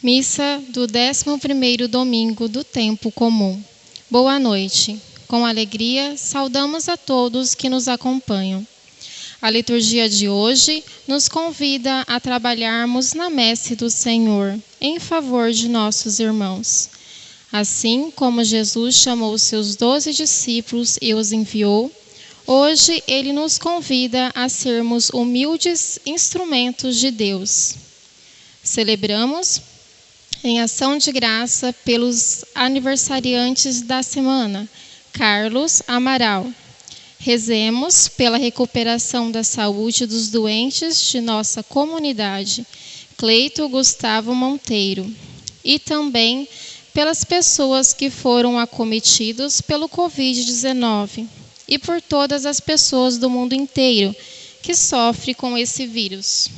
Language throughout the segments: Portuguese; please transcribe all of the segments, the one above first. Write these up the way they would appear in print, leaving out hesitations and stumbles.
Missa do 11º domingo do tempo comum. Boa noite. Com alegria, saudamos a todos que nos acompanham. A liturgia de hoje nos convida a trabalharmos na messe do Senhor, em favor de nossos irmãos. Assim como Jesus chamou os seus 12 discípulos e os enviou, hoje Ele nos convida a sermos humildes instrumentos de Deus. Celebramos em ação de graça pelos aniversariantes da semana, Carlos Amaral. Rezemos pela recuperação da saúde dos doentes de nossa comunidade, Cleito Gustavo Monteiro, e também pelas pessoas que foram acometidos pelo Covid-19 e por todas as pessoas do mundo inteiro que sofrem com esse vírus.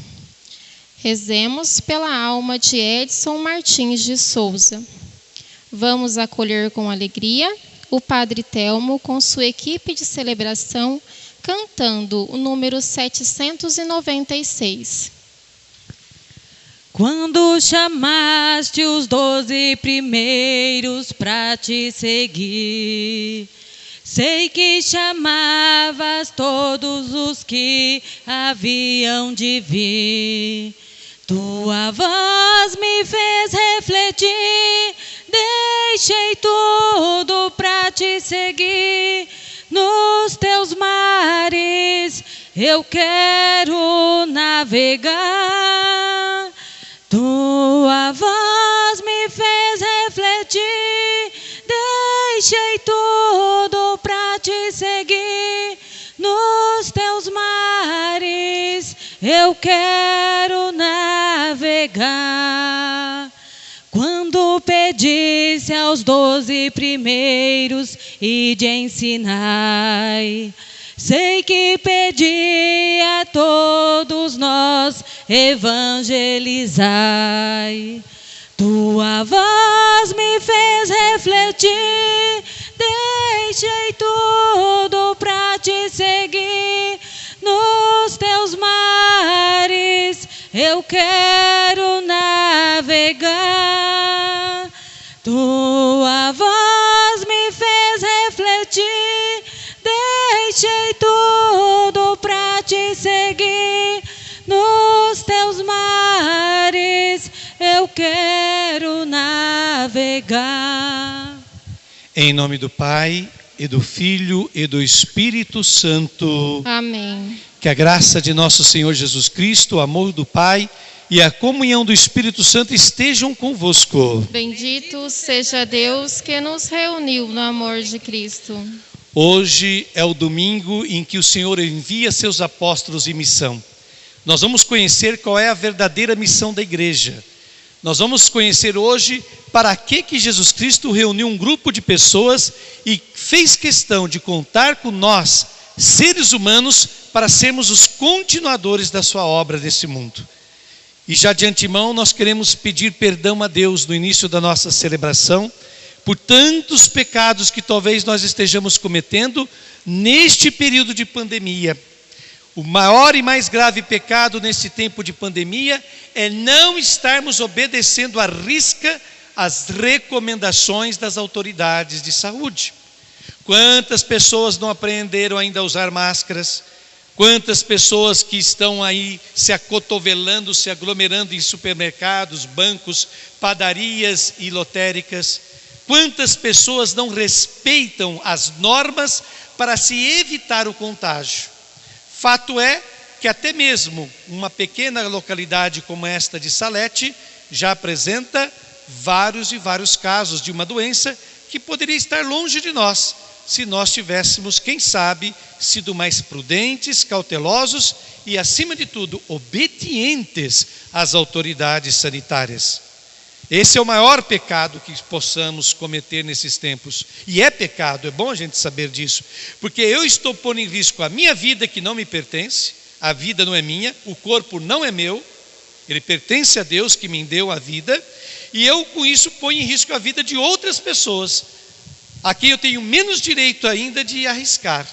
Rezemos pela alma de Edson Martins de Souza. Vamos acolher com alegria o Padre Telmo com sua equipe de celebração, cantando o número 796. Quando chamaste os 12 primeiros para te seguir, sei que chamavas todos os que haviam de vir. Tua voz me fez refletir, deixei tudo para te seguir. Nos teus mares eu quero navegar. Tua voz me fez refletir, deixei tudo para te seguir. Nos teus mares eu quero navegar. Quando pedisse aos 12 primeiros e de ensinai, sei que pedi a todos nós evangelizai. Tua voz me fez refletir, deixei tudo para te seguir. Nos teus mares eu quero navegar. Tua voz me fez refletir, deixei tudo para te seguir. Nos teus mares eu quero navegar. Em nome do Pai, e do Filho, e do Espírito Santo. Amém. Que a graça de nosso Senhor Jesus Cristo, o amor do Pai e a comunhão do Espírito Santo estejam convosco. Bendito seja Deus que nos reuniu no amor de Cristo. Hoje é o domingo em que o Senhor envia seus apóstolos em missão. Nós vamos conhecer qual é a verdadeira missão da igreja. Nós vamos conhecer hoje para que Jesus Cristo reuniu um grupo de pessoas e fez questão de contar com nós, seres humanos, para sermos os continuadores da sua obra nesse mundo. E já de antemão nós queremos pedir perdão a Deus no início da nossa celebração, por tantos pecados que talvez nós estejamos cometendo neste período de pandemia. O maior e mais grave pecado nesse tempo de pandemia é não estarmos obedecendo à risca as recomendações das autoridades de saúde. Quantas pessoas não aprenderam ainda a usar máscaras? Quantas pessoas que estão aí se acotovelando, se aglomerando em supermercados, bancos, padarias e lotéricas? Quantas pessoas não respeitam as normas para se evitar o contágio? Fato é que até mesmo uma pequena localidade como esta de Salete já apresenta vários e vários casos de uma doença que poderia estar longe de nós, se nós tivéssemos, quem sabe, sido mais prudentes, cautelosos e, acima de tudo, obedientes às autoridades sanitárias. Esse é o maior pecado que possamos cometer nesses tempos. E é pecado, é bom a gente saber disso, porque eu estou pondo em risco a minha vida, que não me pertence, a vida não é minha, o corpo não é meu, ele pertence a Deus que me deu a vida, e eu com isso ponho em risco a vida de outras pessoas, a quem eu tenho menos direito ainda de arriscar.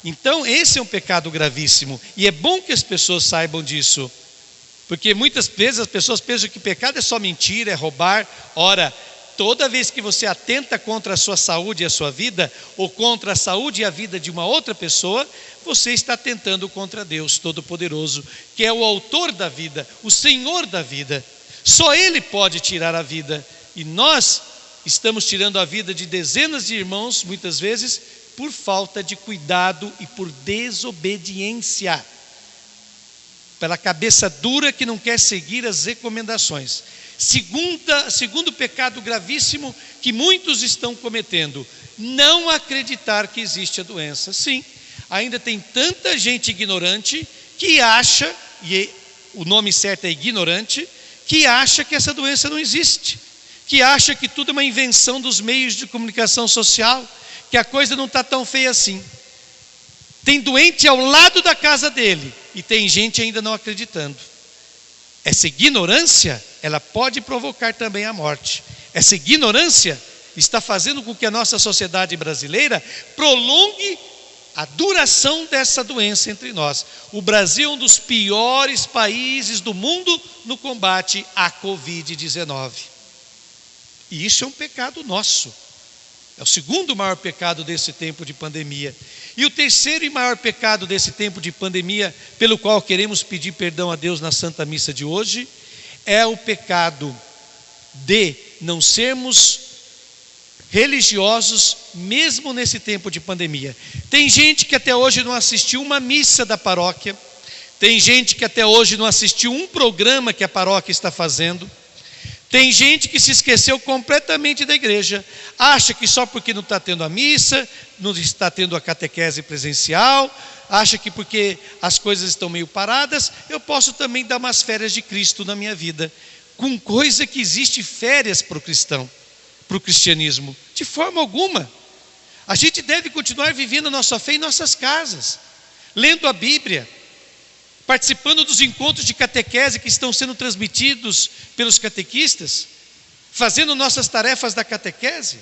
Então esse é um pecado gravíssimo, e é bom que as pessoas saibam disso. Porque muitas vezes as pessoas pensam que pecado é só mentira, é roubar. Ora, toda vez que você atenta contra a sua saúde e a sua vida, ou contra a saúde e a vida de uma outra pessoa, você está atentando contra Deus Todo-Poderoso, que é o autor da vida, o Senhor da vida. Só Ele pode tirar a vida. E nós estamos tirando a vida de dezenas de irmãos, muitas vezes, por falta de cuidado e por desobediência. Pela cabeça dura que não quer seguir as recomendações. Segundo pecado gravíssimo que muitos estão cometendo, não acreditar que existe a doença. Sim, ainda tem tanta gente ignorante que acha, e o nome certo é ignorante, que acha que essa doença não existe, que acha que tudo é uma invenção dos meios de comunicação social, que a coisa não está tão feia assim. Tem doente ao lado da casa dele e tem gente ainda não acreditando. Essa ignorância, ela pode provocar também a morte. Essa ignorância está fazendo com que a nossa sociedade brasileira prolongue a duração dessa doença entre nós. O Brasil é um dos piores países do mundo no combate à Covid-19. E isso é um pecado nosso. É o segundo maior pecado desse tempo de pandemia. E o terceiro e maior pecado desse tempo de pandemia, pelo qual queremos pedir perdão a Deus na Santa Missa de hoje, é o pecado de não sermos religiosos, mesmo nesse tempo de pandemia. Tem gente que até hoje não assistiu uma missa da paróquia, tem gente que até hoje não assistiu um programa que a paróquia está fazendo, tem gente que se esqueceu completamente da igreja, acha que só porque não está tendo a missa, não está tendo a catequese presencial, acha que porque as coisas estão meio paradas, eu posso também dar umas férias de Cristo na minha vida. Com coisa que existe férias para o cristão, para o cristianismo, de forma alguma. A gente deve continuar vivendo a nossa fé em nossas casas, lendo a Bíblia, participando dos encontros de catequese que estão sendo transmitidos pelos catequistas, fazendo nossas tarefas da catequese.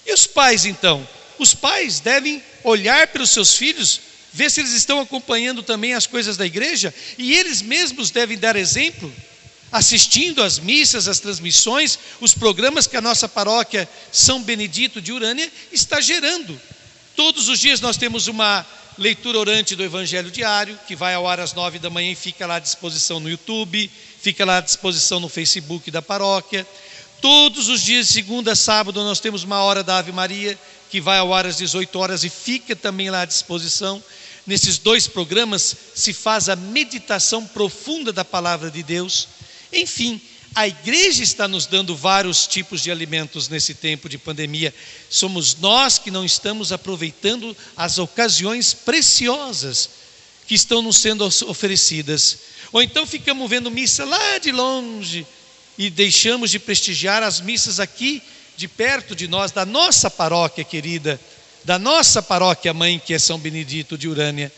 E os pais então? Os pais devem olhar pelos seus filhos, ver se eles estão acompanhando também as coisas da igreja, e eles mesmos devem dar exemplo, assistindo às missas, às transmissões, os programas que a nossa paróquia São Benedito de Urânia está gerando. Todos os dias nós temos uma leitura orante do Evangelho Diário, que vai ao ar às 9 da manhã e fica lá à disposição no YouTube, fica lá à disposição no Facebook da paróquia. Todos os dias, de segunda a sábado, nós temos uma hora da Ave Maria, que vai ao ar às 18 horas e fica também lá à disposição. Nesses dois programas se faz a meditação profunda da palavra de Deus. Enfim, a igreja está nos dando vários tipos de alimentos nesse tempo de pandemia. Somos nós que não estamos aproveitando as ocasiões preciosas que estão nos sendo oferecidas. Ou então ficamos vendo missa lá de longe e deixamos de prestigiar as missas aqui de perto de nós, da nossa paróquia querida, da nossa paróquia mãe, que é São Benedito de Urânia.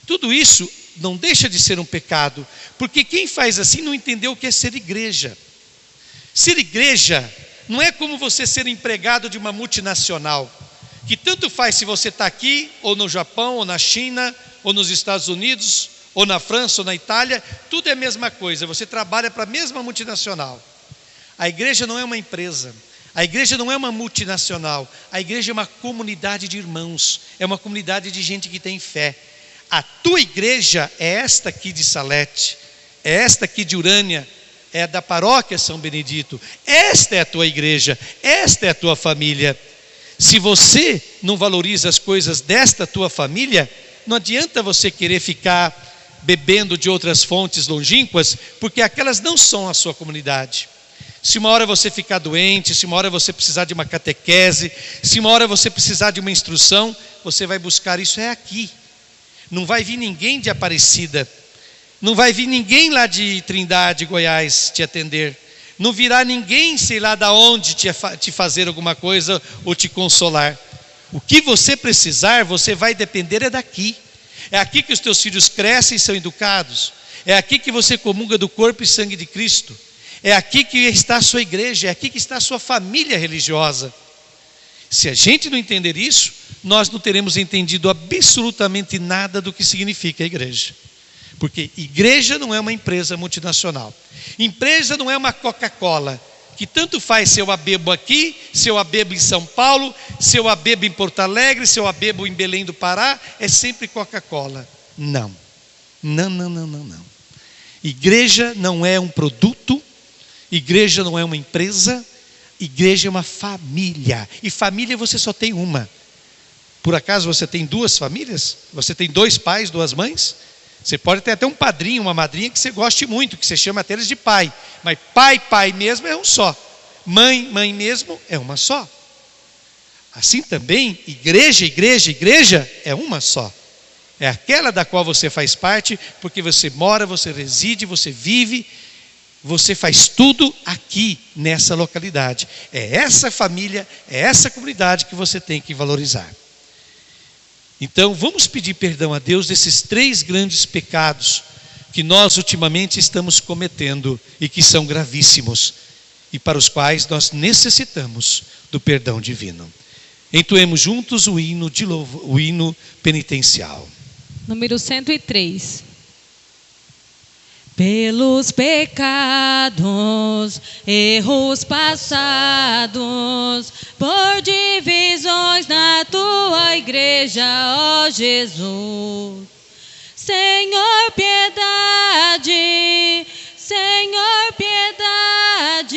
Tudo isso não deixa de ser um pecado, porque quem faz assim não entendeu o que é ser igreja. Ser igreja não é como você ser empregado de uma multinacional, que tanto faz se você está aqui, ou no Japão, ou na China, ou nos Estados Unidos, ou na França, ou na Itália, tudo é a mesma coisa, você trabalha para a mesma multinacional. A igreja não é uma empresa, a igreja não é uma multinacional, a igreja é uma comunidade de irmãos, é uma comunidade de gente que tem fé. A tua igreja é esta aqui de Salete, é esta aqui de Urânia, é da paróquia São Benedito. Esta é a tua igreja, esta é a tua família. Se você não valoriza as coisas desta tua família, não adianta você querer ficar bebendo de outras fontes longínquas, porque aquelas não são a sua comunidade. Se uma hora você ficar doente, se uma hora você precisar de uma catequese, se uma hora você precisar de uma instrução, você vai buscar isso aqui. Não vai vir ninguém de Aparecida, não vai vir ninguém lá de Trindade, Goiás, te atender. Não virá ninguém, sei lá de onde, te fazer alguma coisa ou te consolar. O que você precisar, você vai depender é daqui. É aqui que os teus filhos crescem e são educados. É aqui que você comunga do corpo e sangue de Cristo. É aqui que está a sua igreja, é aqui que está a sua família religiosa. Se a gente não entender isso, nós não teremos entendido absolutamente nada do que significa a igreja. Porque igreja não é uma empresa multinacional. Empresa não é uma Coca-Cola, que tanto faz se eu a bebo aqui, se eu a bebo em São Paulo, se eu a bebo em Porto Alegre, se eu a bebo em Belém do Pará, é sempre Coca-Cola. Não. Igreja não é um produto, igreja não é uma empresa, igreja é uma família. E família você só tem uma. Por acaso você tem duas famílias? Você tem 2 pais, 2 mães? Você pode ter até um padrinho, uma madrinha que você goste muito, que você chama até eles de pai. Mas pai mesmo é um só. Mãe mesmo é uma só. Assim também, igreja é uma só. É aquela da qual você faz parte, porque você mora, você reside, você vive, você faz tudo aqui nessa localidade. É essa família, é essa comunidade que você tem que valorizar. Então vamos pedir perdão a Deus desses 3 grandes pecados que nós ultimamente estamos cometendo e que são gravíssimos e para os quais nós necessitamos do perdão divino. Entoemos juntos o hino de louvor, o hino penitencial. Número 103. Pelos pecados, erros passados, por divisões na tua igreja, ó Jesus. Senhor, piedade, Senhor, piedade,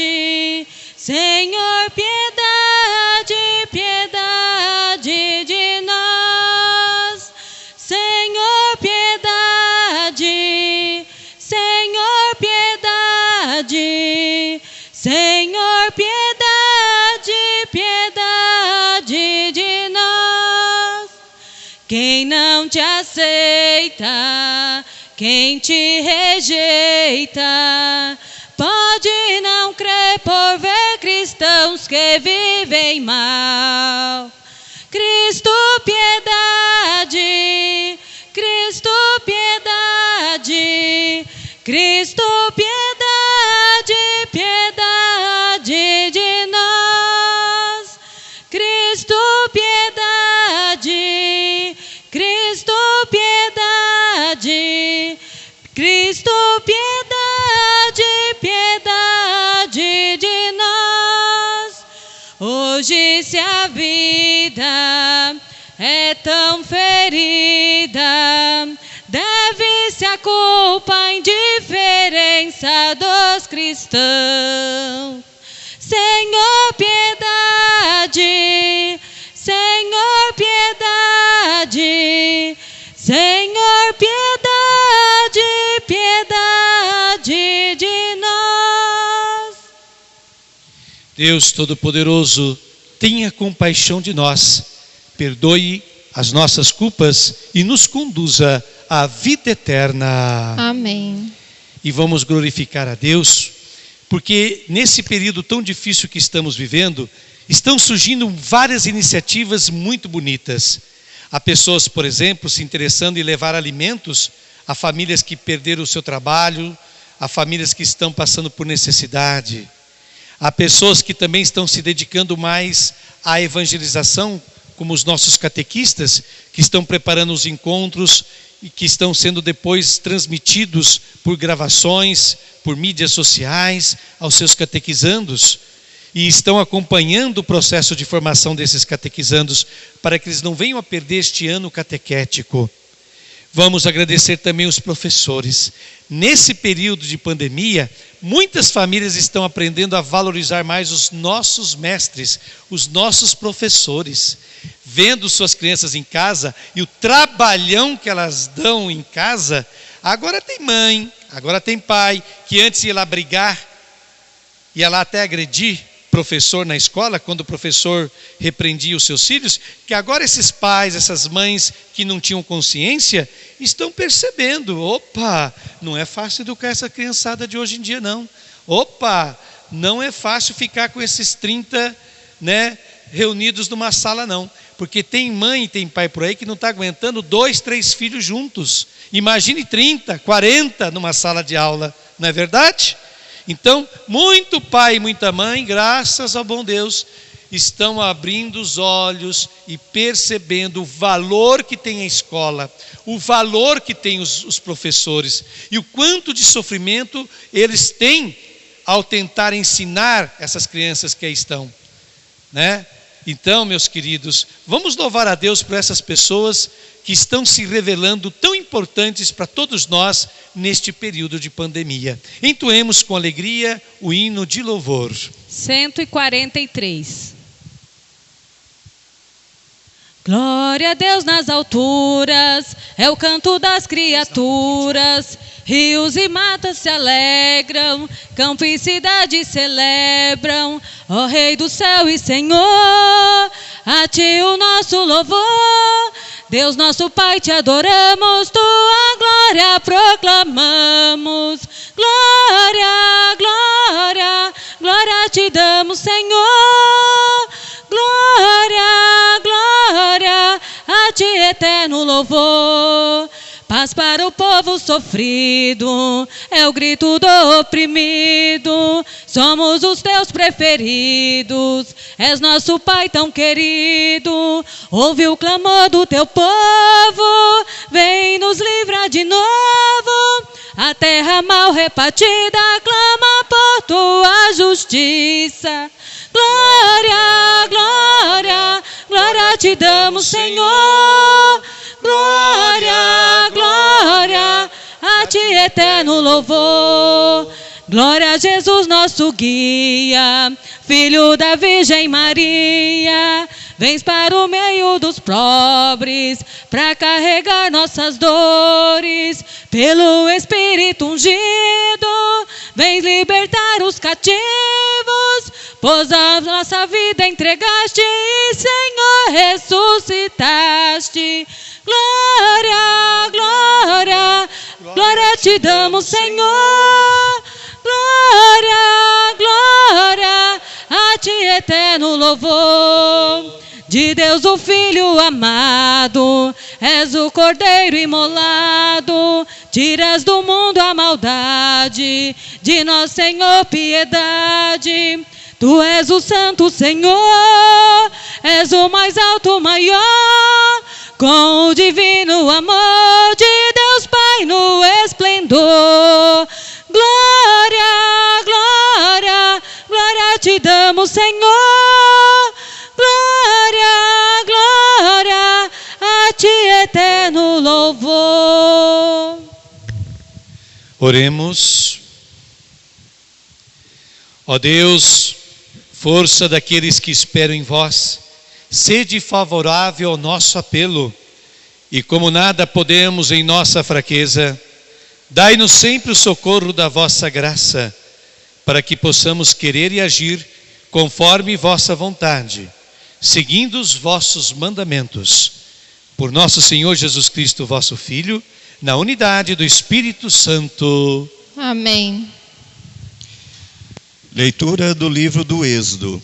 Senhor, piedade, piedade de nós. Senhor, piedade, Senhor, piedade, Senhor, piedade, piedade de nós. Quem não te aceita, quem te rejeita, pode não crer por ver cristãos que vivem mal. Cristo, piedade, Cristo, piedade, Cristo, piedade, piedade de nós. Cristo, piedade, Cristo, piedade, Cristo, piedade, piedade de nós. Hoje se a vida é tão ferida, deve-se a culpa à indiferença dos cristãos. Senhor, piedade, Senhor, piedade, Senhor, piedade, piedade de nós. Deus Todo-Poderoso, tenha compaixão de nós, perdoe as nossas culpas e nos conduza à vida eterna. Amém. E vamos glorificar a Deus, porque nesse período tão difícil que estamos vivendo, estão surgindo várias iniciativas muito bonitas. Há pessoas, por exemplo, se interessando em levar alimentos a famílias que perderam o seu trabalho, a famílias que estão passando por necessidade. Há pessoas que também estão se dedicando mais à evangelização, como os nossos catequistas, que estão preparando os encontros e que estão sendo depois transmitidos por gravações, por mídias sociais, aos seus catequizandos, e estão acompanhando o processo de formação desses catequizandos, para que eles não venham a perder este ano catequético. Vamos agradecer também os professores. Nesse período de pandemia, muitas famílias estão aprendendo a valorizar mais os nossos mestres, os nossos professores, vendo suas crianças em casa e o trabalhão que elas dão em casa. Agora tem mãe, agora tem pai, que antes ia lá brigar, ia lá até agredir professor na escola, quando o professor repreendia os seus filhos, que agora esses pais, essas mães que não tinham consciência, estão percebendo, opa, não é fácil educar essa criançada de hoje em dia não, opa, não é fácil ficar com esses 30, reunidos numa sala não, porque tem mãe e tem pai por aí que não está aguentando 2, 3 filhos juntos, imagine 30, 40 numa sala de aula, não é verdade? Então, muito pai e muita mãe, graças ao bom Deus, estão abrindo os olhos e percebendo o valor que tem a escola, o valor que tem os professores e o quanto de sofrimento eles têm ao tentar ensinar essas crianças que aí estão, né? Então, meus queridos, vamos louvar a Deus por essas pessoas que estão se revelando tão importantes para todos nós neste período de pandemia. Entoemos com alegria o hino de louvor. 143. Glória a Deus nas alturas, é o canto das criaturas. Rios e matas se alegram, campo e cidade celebram. Ó Rei do céu e Senhor, a Ti o nosso louvor. Deus nosso Pai, Te adoramos, Tua glória proclamamos. Glória, glória, glória Te damos, Senhor. Glória, glória a Ti, eterno louvor. Paz para o povo sofrido, é o grito do oprimido. Somos os Teus preferidos, és nosso Pai tão querido. Ouve o clamor do Teu povo, vem nos livrar de novo. A terra mal repartida clama por Tua justiça. Glória, glória, glória Te damos, Senhor. Glória, glória a Ti, eterno louvor. Glória a Jesus, nosso guia, Filho da Virgem Maria. Vens para o meio dos pobres, para carregar nossas dores. Pelo Espírito ungido, vens libertar os cativos. Pois a nossa vida entregaste e, Senhor, ressuscitaste. Glória, glória, glória Te damos, Senhor. Glória, glória a Ti, eterno louvor. De Deus o Filho amado, és o Cordeiro imolado. Tiras do mundo a maldade, de nós, Senhor, piedade. Tu és o Santo Senhor, és o mais alto, maior. Com o divino amor de Deus Pai no esplendor. Glória, glória, glória Te damos, Senhor. Glória, glória a Ti, eterno louvor. Oremos. Ó Deus, força daqueles que esperam em Vós, sede favorável ao nosso apelo, e como nada podemos em nossa fraqueza, dai-nos sempre o socorro da vossa graça, para que possamos querer e agir conforme vossa vontade, seguindo os vossos mandamentos. Por nosso Senhor Jesus Cristo, vosso Filho, na unidade do Espírito Santo. Amém. Leitura do livro do Êxodo.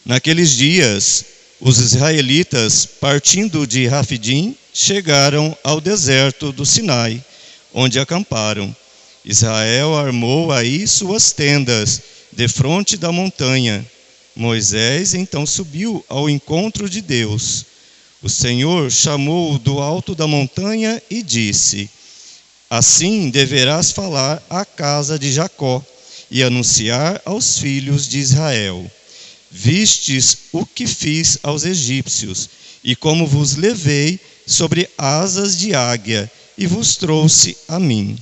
Naqueles dias, os israelitas, partindo de Rafidim, chegaram ao deserto do Sinai, onde acamparam. Israel armou aí suas tendas, defronte da montanha. Moisés então subiu ao encontro de Deus. O Senhor chamou-o do alto da montanha e disse: Assim deverás falar à casa de Jacó e anunciar aos filhos de Israel: Vistes o que fiz aos egípcios, e como vos levei sobre asas de águia, e vos trouxe a mim.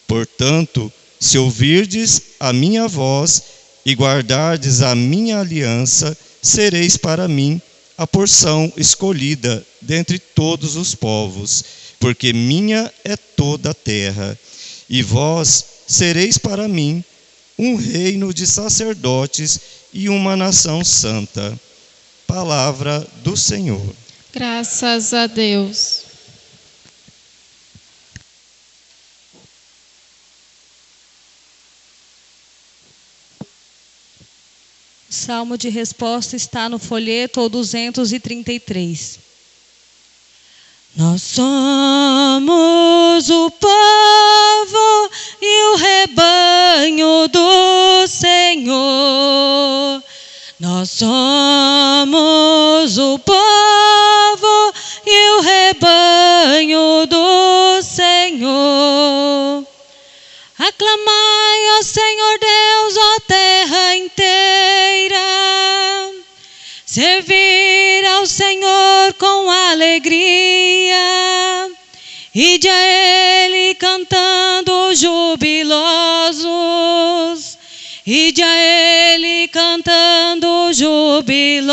Portanto, se ouvirdes a minha voz e guardardes a minha aliança, sereis para mim a porção escolhida dentre todos os povos, porque minha é toda a terra. E vós sereis para mim um reino de sacerdotes e uma nação santa. Palavra do Senhor. Graças a Deus. O salmo de resposta está no folheto 233. Nós somos o povo e o rebanho do Senhor. Nós somos Aclamai ao Senhor Deus, ó terra inteira. Servir ao Senhor com alegria. Ide a Ele cantando jubilosos. Ide a Ele cantando jubilosos.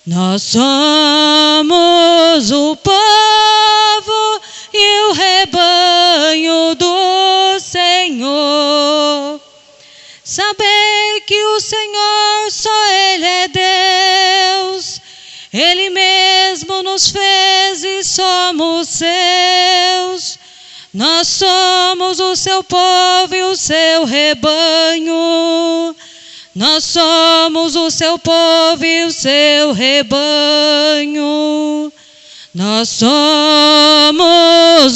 Nós somos o povo e o rebanho do Senhor. Sabei que o Senhor, só Ele é Deus. Ele mesmo nos fez e somos seus. Nós somos o seu povo e o seu rebanho. Nós somos o seu povo e o seu rebanho. Nós somos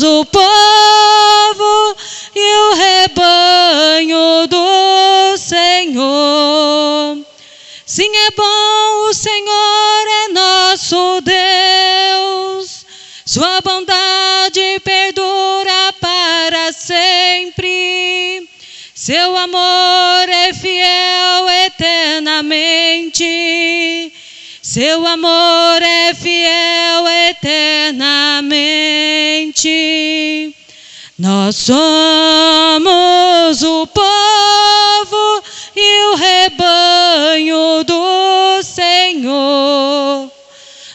o povo e o rebanho do Senhor. Sim, é bom, o Senhor é nosso Deus. Sua bondade perdura para sempre. Seu amor é fiel eternamente. Seu amor é fiel eternamente. Nós somos o povo e o rebanho do Senhor.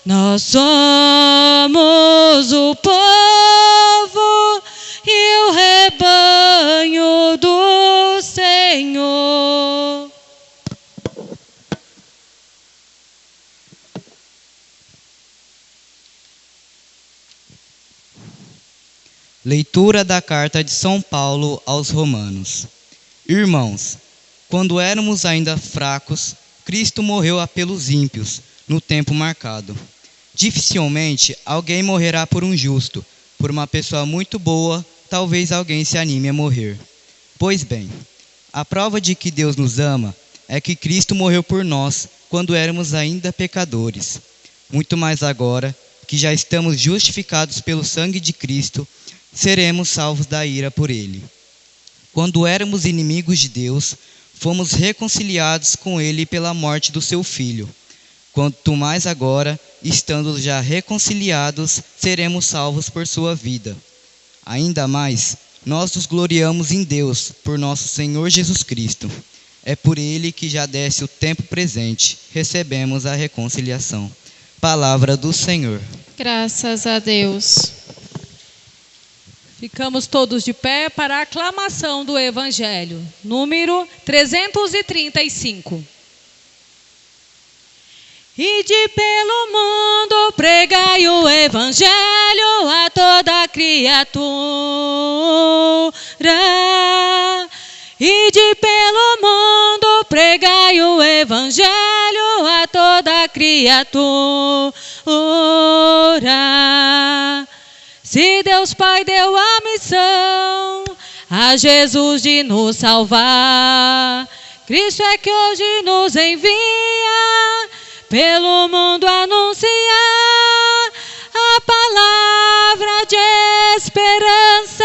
Nós somos o povo e o rebanho do Senhor. Leitura da carta de São Paulo aos Romanos. Irmãos, quando éramos ainda fracos, Cristo morreu pelos ímpios, no tempo marcado. Dificilmente alguém morrerá por um justo. Por uma pessoa muito boa, talvez alguém se anime a morrer. Pois bem, a prova de que Deus nos ama é que Cristo morreu por nós quando éramos ainda pecadores. Muito mais agora, que já estamos justificados pelo sangue de Cristo, seremos salvos da ira por Ele. Quando éramos inimigos de Deus, fomos reconciliados com Ele pela morte do seu Filho. Quanto mais agora, estando já reconciliados, seremos salvos por sua vida. Ainda mais, nós nos gloriamos em Deus, por nosso Senhor Jesus Cristo. É por Ele que já desce o tempo presente, recebemos a reconciliação. Palavra do Senhor. Graças a Deus. Ficamos todos de pé para a aclamação do Evangelho, número 335. Ide pelo mundo, pregai o Evangelho a toda criatura. Ide pelo mundo, pregai o Evangelho a toda criatura. Se Deus Pai deu a missão a Jesus de nos salvar, Cristo é que hoje nos envia pelo mundo anunciar a palavra de esperança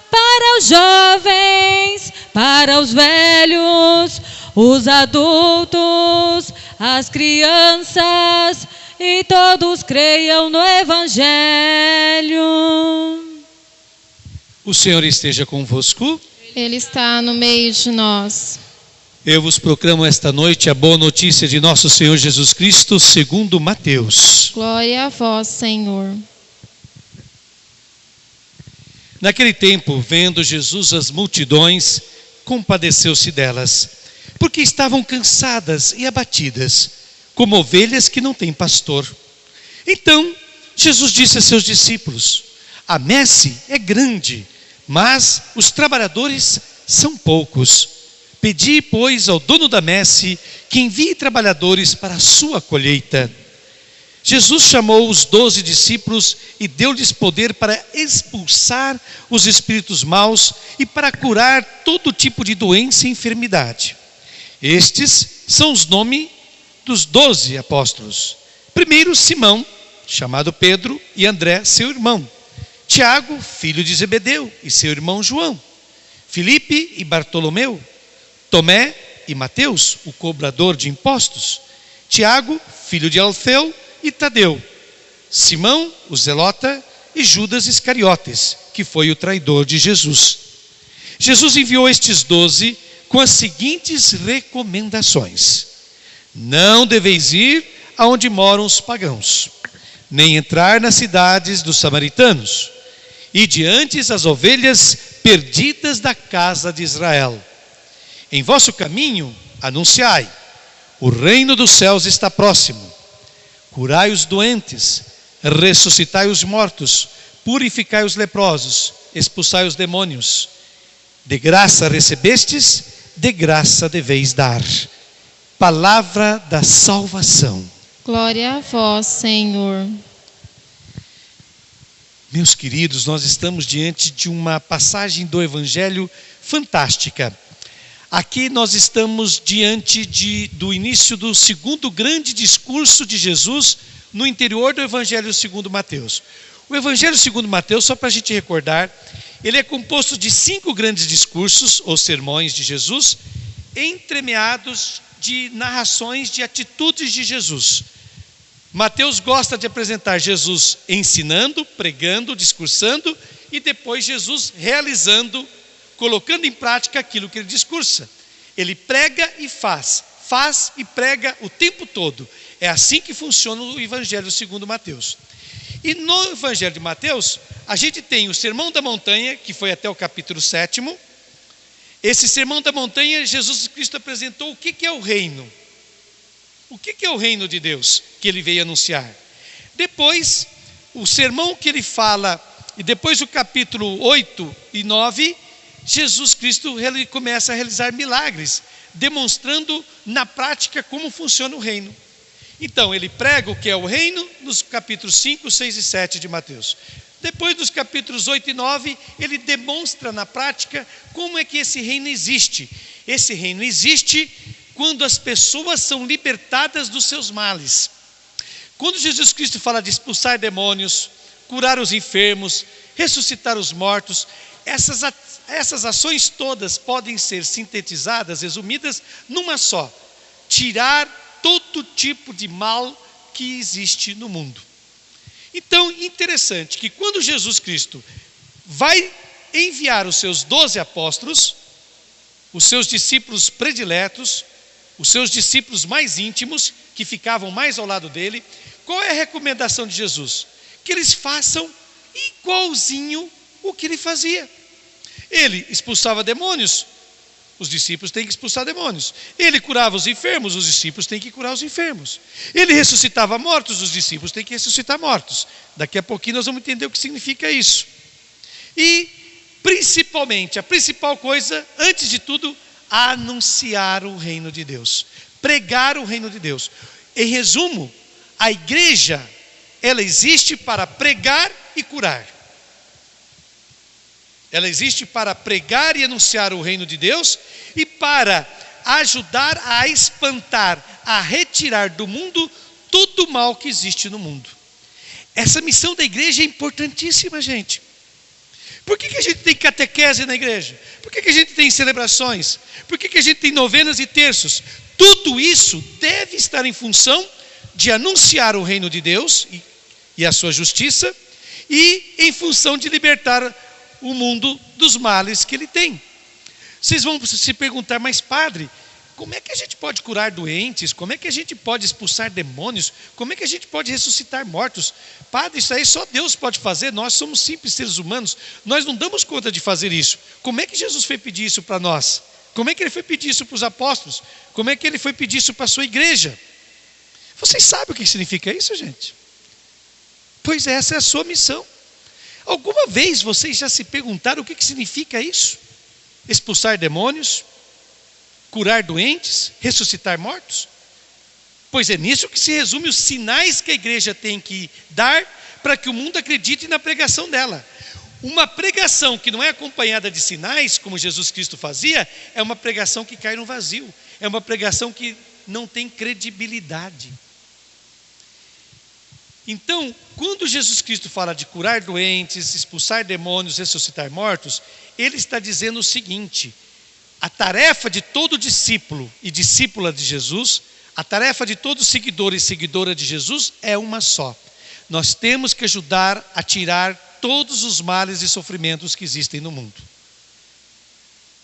para os jovens, para os velhos, os adultos, as crianças, e todos creiam no Evangelho. O Senhor esteja convosco. Ele está no meio de nós. Eu vos proclamo esta noite a boa notícia de nosso Senhor Jesus Cristo, segundo Mateus. Glória a vós, Senhor. Naquele tempo, vendo Jesus as multidões, compadeceu-se delas, porque estavam cansadas e abatidas, como ovelhas que não têm pastor. Então, Jesus disse a seus discípulos: a messe é grande, mas os trabalhadores são poucos. Pedi, pois, ao dono da messe que envie trabalhadores para a sua colheita. Jesus chamou os 12 discípulos e deu-lhes poder para expulsar os espíritos maus e para curar todo tipo de doença e enfermidade. Estes são os nomes dos 12 apóstolos. Primeiro, Simão, chamado Pedro, e André, seu irmão. Tiago, filho de Zebedeu, e seu irmão João, Filipe e Bartolomeu, Tomé e Mateus, o cobrador de impostos, Tiago, filho de Alfeu e Tadeu, Simão, o zelota, e Judas Iscariotes, que foi o traidor de Jesus. Jesus enviou estes 12 com as seguintes recomendações: não deveis ir aonde moram os pagãos, nem entrar nas cidades dos samaritanos, e diante as ovelhas perdidas da casa de Israel. Em vosso caminho anunciai: o reino dos céus está próximo. Curai os doentes, ressuscitai os mortos, purificai os leprosos, expulsai os demônios. De graça recebestes, de graça deveis dar. Palavra da salvação. Glória a vós, Senhor. Meus queridos, nós estamos diante de uma passagem do Evangelho fantástica. Aqui nós estamos diante do início do segundo grande discurso de Jesus no interior do Evangelho segundo Mateus. O Evangelho segundo Mateus, só para a gente recordar, ele é composto de 5 grandes discursos ou sermões de Jesus, entremeados de narrações de atitudes de Jesus. Mateus gosta de apresentar Jesus ensinando, pregando, discursando, e depois Jesus realizando, colocando em prática aquilo que ele discursa. Ele prega e faz e prega o tempo todo. É assim que funciona o Evangelho segundo Mateus. E no Evangelho de Mateus, a gente tem o Sermão da Montanha, que foi até o capítulo 7º. Esse Sermão da Montanha, Jesus Cristo apresentou o que é o reino. O que é o reino de Deus que ele veio anunciar? Depois, o sermão que ele fala, e depois o capítulo 8 e 9, Jesus Cristo começa a realizar milagres, demonstrando na prática como funciona o reino. Então, ele prega o que é o reino nos capítulos 5, 6 e 7 de Mateus. Depois dos capítulos 8 e 9, ele demonstra na prática como é que esse reino existe. Esse reino existe quando as pessoas são libertadas dos seus males. Quando Jesus Cristo fala de expulsar demônios, curar os enfermos, ressuscitar os mortos, essas ações todas podem ser sintetizadas, resumidas numa só: tirar todo tipo de mal que existe no mundo. Então, interessante que quando Jesus Cristo vai enviar os seus 12 apóstolos, os seus discípulos prediletos, os seus discípulos mais íntimos, que ficavam mais ao lado dele, qual é a recomendação de Jesus? Que eles façam igualzinho o que ele fazia. Ele expulsava demônios, os discípulos têm que expulsar demônios. Ele curava os enfermos, os discípulos têm que curar os enfermos. Ele ressuscitava mortos, os discípulos têm que ressuscitar mortos. Daqui a pouquinho nós vamos entender o que significa isso. E, principalmente, a principal coisa, antes de tudo, anunciar o reino de Deus. Pregar o reino de Deus. Em resumo, a igreja, ela existe para pregar e curar. Ela existe para pregar e anunciar o reino de Deus e para ajudar a espantar, a retirar do mundo todo o mal que existe no mundo. Essa missão da igreja é importantíssima, gente. Por que a gente tem catequese na igreja? Por que a gente tem celebrações? Por que a gente tem novenas e terços? Tudo isso deve estar em função de anunciar o reino de Deus e a sua justiça, e em função de libertar o mundo dos males que ele tem. Vocês vão se perguntar: mas padre, como é que a gente pode curar doentes? Como é que a gente pode expulsar demônios? Como é que a gente pode ressuscitar mortos? Padre, isso aí só Deus pode fazer, nós somos simples seres humanos, nós não damos conta de fazer isso. Como é que Jesus foi pedir isso para nós? Como é que ele foi pedir isso para os apóstolos? Como é que ele foi pedir isso para a sua igreja? Vocês sabem o que significa isso, gente? Pois essa é a sua missão. Alguma vez vocês já se perguntaram o que significa isso? Expulsar demônios, curar doentes, ressuscitar mortos? Pois é nisso que se resume os sinais que a igreja tem que dar para que o mundo acredite na pregação dela. Uma pregação que não é acompanhada de sinais, como Jesus Cristo fazia, é uma pregação que cai no vazio. É uma pregação que não tem credibilidade. Então, quando Jesus Cristo fala de curar doentes, expulsar demônios, ressuscitar mortos, ele está dizendo o seguinte: a tarefa de todo discípulo e discípula de Jesus, a tarefa de todo seguidor e seguidora de Jesus é uma só. Nós temos que ajudar a tirar todos os males e sofrimentos que existem no mundo.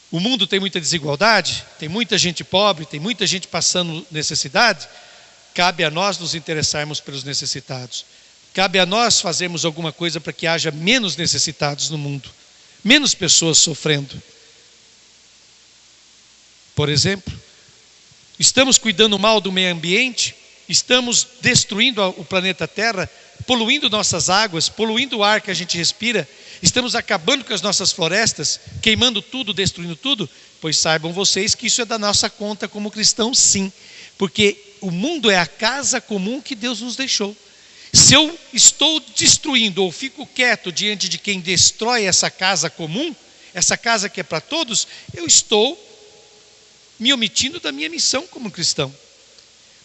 O mundo tem muita desigualdade, tem muita gente pobre, tem muita gente passando necessidade. Cabe a nós nos interessarmos pelos necessitados. Cabe a nós fazermos alguma coisa para que haja menos necessitados no mundo, menos pessoas sofrendo. Por exemplo, estamos cuidando mal do meio ambiente, estamos destruindo o planeta Terra, poluindo nossas águas, poluindo o ar que a gente respira, estamos acabando com as nossas florestas, queimando tudo, destruindo tudo. Pois saibam vocês que isso é da nossa conta como cristãos, sim, porque o mundo é a casa comum que Deus nos deixou. Se eu estou destruindo ou fico quieto diante de quem destrói essa casa comum, essa casa que é para todos, eu estou me omitindo da minha missão como cristão.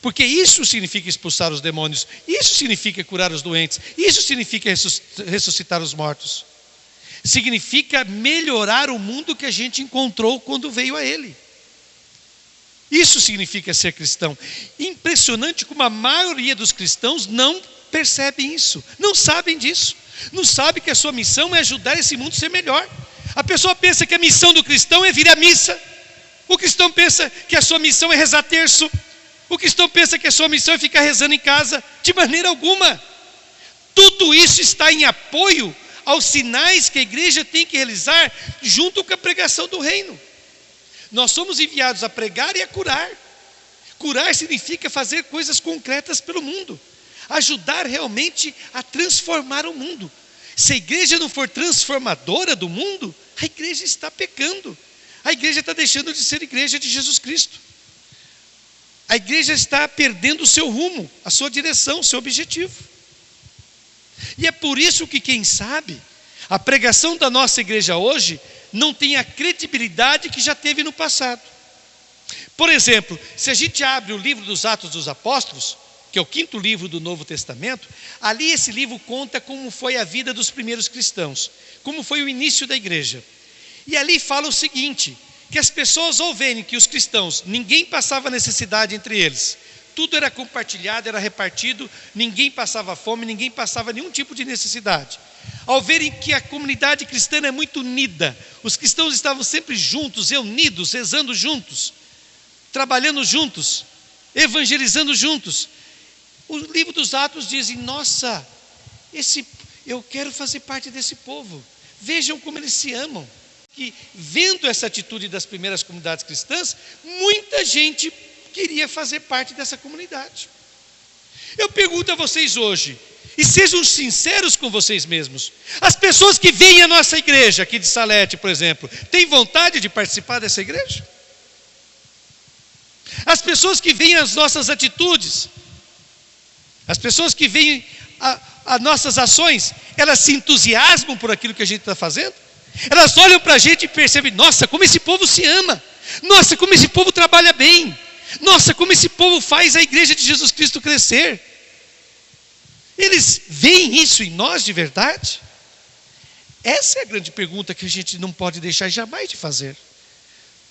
Porque isso significa expulsar os demônios, isso significa curar os doentes, isso significa ressuscitar os mortos. Significa melhorar o mundo que a gente encontrou quando veio a Ele. Isso significa ser cristão. Impressionante como a maioria dos cristãos não percebem isso, não sabem disso, não sabe que a sua missão é ajudar esse mundo a ser melhor. A pessoa pensa que a missão do cristão é vir à missa, o cristão pensa que a sua missão é rezar terço, o cristão pensa que a sua missão é ficar rezando em casa. De maneira alguma. Tudo isso está em apoio aos sinais que a igreja tem que realizar junto com a pregação do reino. Nós somos enviados a pregar e a curar. Curar significa fazer coisas concretas pelo mundo, ajudar realmente a transformar o mundo. Se a igreja não for transformadora do mundo, a igreja está pecando. A igreja está deixando de ser igreja de Jesus Cristo. A igreja está perdendo o seu rumo, a sua direção, o seu objetivo. E é por isso que, quem sabe, a pregação da nossa igreja hoje não tem a credibilidade que já teve no passado. Por exemplo, se a gente abre o livro dos Atos dos Apóstolos, que é o 5º livro do Novo Testamento, ali esse livro conta como foi a vida dos primeiros cristãos, como foi o início da igreja. E ali fala o seguinte, que as pessoas ao verem que os cristãos, ninguém passava necessidade entre eles, tudo era compartilhado, era repartido, ninguém passava fome, ninguém passava nenhum tipo de necessidade. Ao verem que a comunidade cristã é muito unida, os cristãos estavam sempre juntos, reunidos, rezando juntos, trabalhando juntos, evangelizando juntos. O livro dos Atos diz: nossa, eu quero fazer parte desse povo. Vejam como eles se amam. Que vendo essa atitude das primeiras comunidades cristãs, muita gente queria fazer parte dessa comunidade. Eu pergunto a vocês hoje, e sejam sinceros com vocês mesmos, as pessoas que vêm à nossa igreja aqui de Salete, por exemplo, têm vontade de participar dessa igreja? As pessoas que veem as nossas atitudes, as pessoas que veem as nossas ações, elas se entusiasmam por aquilo que a gente está fazendo? Elas olham para a gente e percebem: nossa, como esse povo se ama, nossa, como esse povo trabalha bem, nossa, como esse povo faz a igreja de Jesus Cristo crescer. Eles veem isso em nós de verdade? Essa é a grande pergunta que a gente não pode deixar jamais de fazer.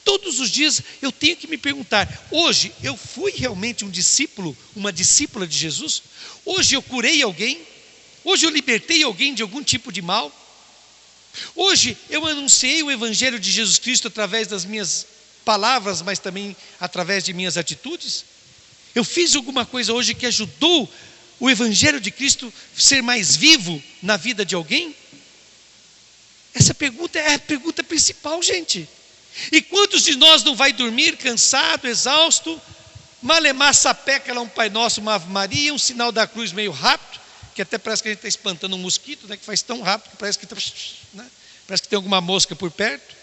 Todos os dias eu tenho que me perguntar: hoje eu fui realmente um discípulo, uma discípula de Jesus? Hoje eu curei alguém? Hoje eu libertei alguém de algum tipo de mal? Hoje eu anunciei o Evangelho de Jesus Cristo através das minhas palavras, mas também através de minhas atitudes? Eu fiz alguma coisa hoje que ajudou o Evangelho de Cristo a ser mais vivo na vida de alguém? Essa pergunta é a pergunta principal, gente. E quantos de nós não vai dormir cansado, exausto, malemar sapeca lá um Pai Nosso, uma Ave Maria, um sinal da cruz meio rápido, que até parece que a gente está espantando um mosquito, né, que faz tão rápido que parece que, né, parece que tem alguma mosca por perto,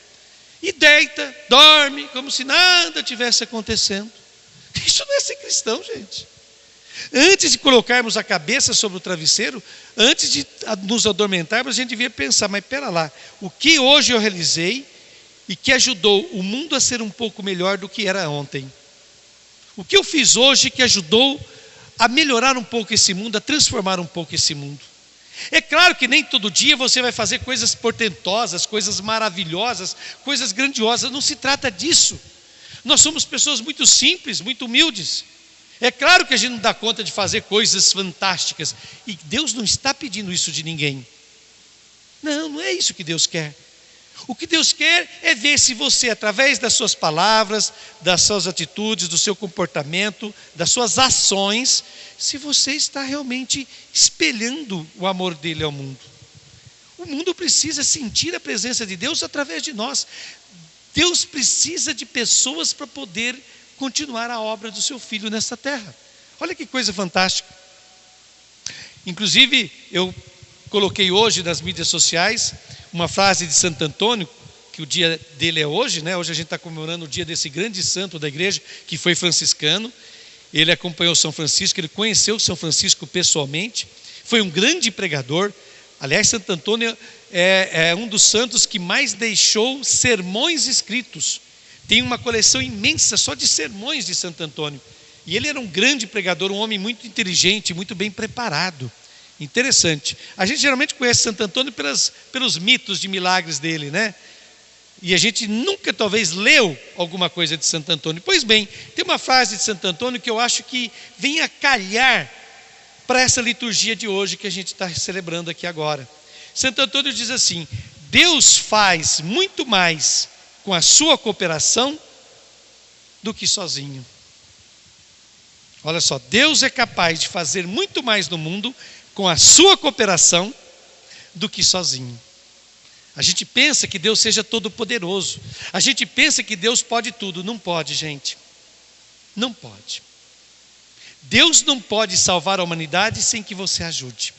e deita, dorme, como se nada tivesse acontecendo. Isso não é ser cristão, gente. Antes de colocarmos a cabeça sobre o travesseiro, antes de nos adormentarmos, a gente devia pensar: mas pera lá, o que hoje eu realizei e que ajudou o mundo a ser um pouco melhor do que era ontem? O que eu fiz hoje que ajudou a melhorar um pouco esse mundo, a transformar um pouco esse mundo. É claro que nem todo dia você vai fazer coisas portentosas, coisas maravilhosas, coisas grandiosas, não se trata disso. Nós somos pessoas muito simples, muito humildes. É claro que a gente não dá conta de fazer coisas fantásticas, e Deus não está pedindo isso de ninguém. Não, não é isso que Deus quer. O que Deus quer é ver se você, através das suas palavras, das suas atitudes, do seu comportamento, das suas ações, se você está realmente espelhando o amor dele ao mundo. O mundo precisa sentir a presença de Deus através de nós. Deus precisa de pessoas para poder continuar a obra do seu Filho nessa terra. Olha que coisa fantástica. Inclusive, eu coloquei hoje nas mídias sociais uma frase de Santo Antônio, que o dia dele é hoje, né? Hoje a gente está comemorando o dia desse grande santo da igreja, que foi franciscano. Ele acompanhou São Francisco, ele conheceu São Francisco pessoalmente, foi um grande pregador. Aliás, Santo Antônio é um dos santos que mais deixou sermões escritos. Tem uma coleção imensa só de sermões de Santo Antônio. E ele era um grande pregador, um homem muito inteligente, muito bem preparado. Interessante. A gente geralmente conhece Santo Antônio pelos mitos de milagres dele, né? E a gente nunca talvez leu alguma coisa de Santo Antônio. Pois bem, tem uma frase de Santo Antônio que eu acho que vem a calhar para essa liturgia de hoje que a gente está celebrando aqui agora. Santo Antônio diz assim: Deus faz muito mais com a sua cooperação do que sozinho. Olha só, Deus é capaz de fazer muito mais no mundo com a sua cooperação do que sozinho. A gente pensa que Deus seja todo poderoso. A gente pensa que Deus pode tudo. Não pode, gente. Não pode. Deus não pode salvar a humanidade sem que você ajude.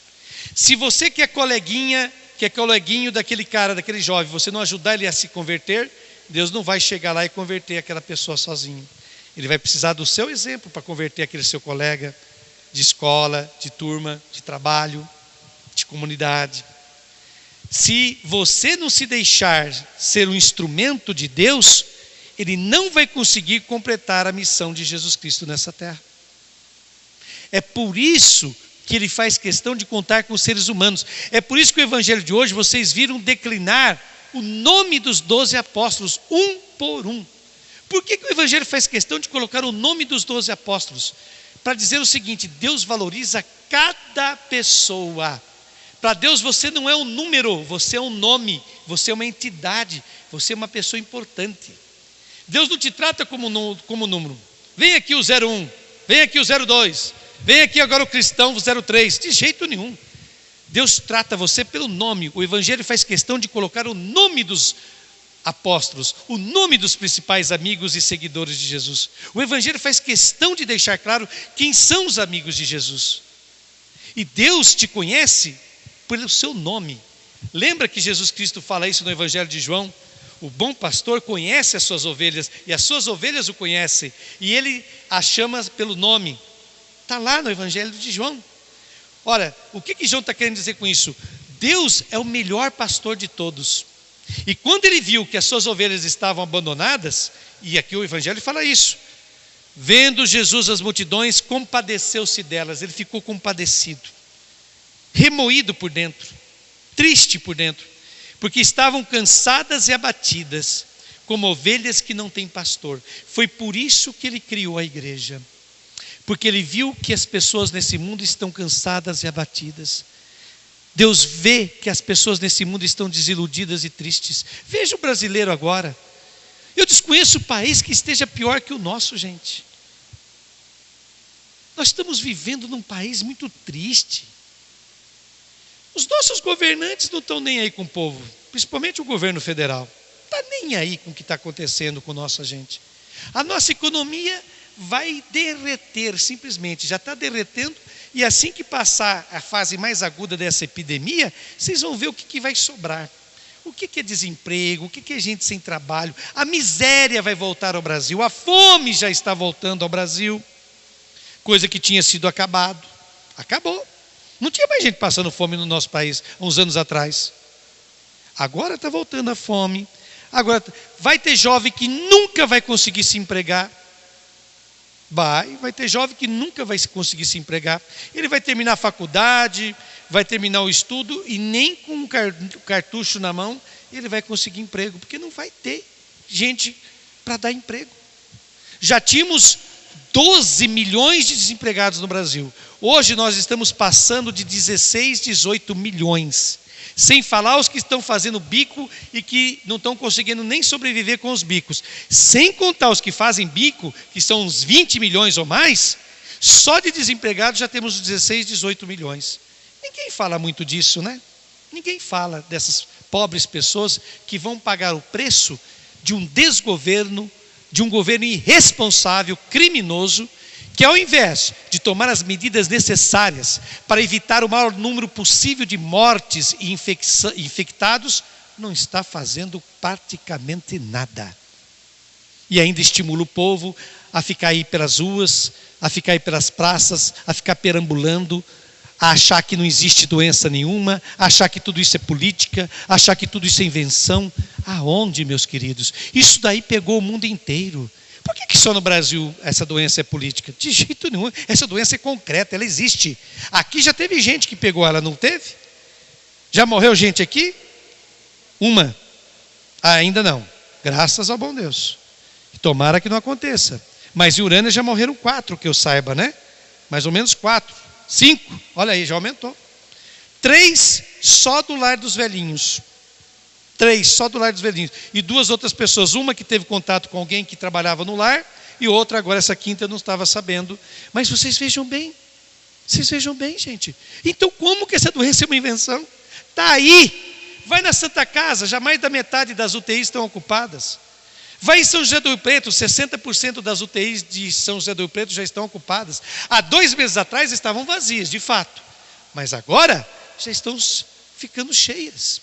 Se você que é coleguinho daquele cara, daquele jovem, você não ajudar ele a se converter, Deus não vai chegar lá e converter aquela pessoa sozinho. Ele vai precisar do seu exemplo para converter aquele seu colega de escola, de turma, de trabalho, de comunidade. Se você não se deixar ser um instrumento de Deus, ele não vai conseguir completar a missão de Jesus Cristo nessa terra. É por isso que ele faz questão de contar com os seres humanos. É por isso que o evangelho de hoje, vocês viram declinar o nome dos 12 apóstolos, um por um. Por que o evangelho faz questão de colocar o nome dos 12 apóstolos? Para dizer o seguinte: Deus valoriza cada pessoa. Para Deus você não é um número, você é um nome, você é uma entidade, você é uma pessoa importante. Deus não te trata como número. Vem aqui o 01, vem aqui o 02, vem aqui agora o cristão o 03. De jeito nenhum. Deus trata você pelo nome. O evangelho faz questão de colocar o nome dos apóstolos, o nome dos principais amigos e seguidores de Jesus. O evangelho faz questão de deixar claro quem são os amigos de Jesus. E Deus te conhece pelo seu nome. Lembra que Jesus Cristo fala isso no evangelho de João? O bom pastor conhece as suas ovelhas e as suas ovelhas o conhecem, e ele as chama pelo nome. Está lá no evangelho de João. Ora, o que João está querendo dizer com isso? Deus é o melhor pastor de todos. E quando ele viu que as suas ovelhas estavam abandonadas, e aqui o evangelho fala isso, vendo Jesus as multidões, compadeceu-se delas. Ele ficou compadecido, remoído por dentro, triste por dentro, porque estavam cansadas e abatidas, como ovelhas que não têm pastor. Foi por isso que ele criou a igreja, porque ele viu que as pessoas nesse mundo estão cansadas e abatidas. Deus vê que as pessoas nesse mundo estão desiludidas e tristes. Veja o brasileiro agora. Eu desconheço país que esteja pior que o nosso, gente. Nós estamos vivendo num país muito triste. Os nossos governantes não estão nem aí com o povo, principalmente o governo federal. Não está nem aí com o que está acontecendo com a nossa gente. A nossa economia vai derreter, simplesmente, já está derretendo, e assim que passar a fase mais aguda dessa epidemia, vocês vão ver o que vai sobrar. O que é desemprego, o que é gente sem trabalho, a miséria vai voltar ao Brasil, a fome já está voltando ao Brasil, coisa que tinha sido acabado, acabou. Não tinha mais gente passando fome no nosso país, há uns anos atrás. Agora está voltando a fome, agora vai ter jovem que nunca vai conseguir se empregar. Vai ter jovem que nunca vai conseguir se empregar. Ele vai terminar a faculdade, vai terminar o estudo e nem com um cartucho na mão ele vai conseguir emprego, porque não vai ter gente para dar emprego. Já tínhamos 12 milhões de desempregados no Brasil. Hoje nós estamos passando de 16, 18 milhões. Sem falar os que estão fazendo bico e que não estão conseguindo nem sobreviver com os bicos. Sem contar os que fazem bico, que são uns 20 milhões ou mais, só de desempregados já temos 16, 18 milhões. Ninguém fala muito disso, né? Ninguém fala dessas pobres pessoas que vão pagar o preço de um desgoverno, de um governo irresponsável, criminoso, que ao invés de tomar as medidas necessárias para evitar o maior número possível de mortes e infectados, não está fazendo praticamente nada. E ainda estimula o povo a ficar aí pelas ruas, a ficar aí pelas praças, a ficar perambulando, a achar que não existe doença nenhuma, a achar que tudo isso é política, a achar que tudo isso é invenção. Aonde, meus queridos? Isso daí pegou o mundo inteiro. Por que só no Brasil essa doença é política? De jeito nenhum, essa doença é concreta, ela existe. Aqui já teve gente que pegou ela, não teve? Já morreu gente aqui? Uma. Ainda não, graças ao bom Deus. Tomara que não aconteça. Mas em Urânia já morreram 4, que eu saiba, né? Mais ou menos 4, 5, olha aí, já aumentou. 3 só do lar dos velhinhos. 3 só do lar dos velhinhos. E 2 outras pessoas, uma que teve contato com alguém que trabalhava no lar, e outra, agora essa quinta eu não estava sabendo. Mas vocês vejam bem, gente. Então como que essa doença é uma invenção? Está aí, vai na Santa Casa, já mais da metade das UTIs estão ocupadas. Vai em São José do Rio Preto, 60% das UTIs de São José do Rio Preto já estão ocupadas. Há 2 meses atrás estavam vazias, de fato. Mas agora já estão ficando cheias.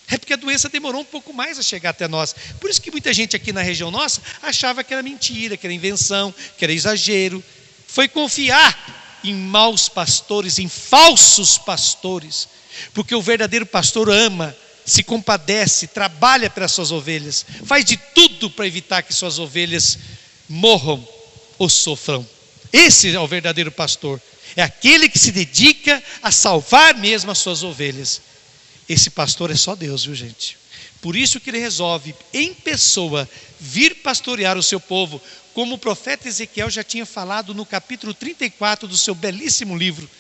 É porque a doença demorou um pouco mais a chegar até nós. Por isso que muita gente aqui na região nossa achava que era mentira, que era invenção, que era exagero. Foi confiar em maus pastores, em falsos pastores. Porque o verdadeiro pastor ama, se compadece, trabalha pelas suas ovelhas, faz de tudo para evitar que suas ovelhas morram ou sofram. Esse é o verdadeiro pastor. É aquele que se dedica a salvar mesmo as suas ovelhas. Esse pastor é só Deus, viu, gente? Por isso que ele resolve, em pessoa, vir pastorear o seu povo, como o profeta Ezequiel já tinha falado no capítulo 34 do seu belíssimo livro.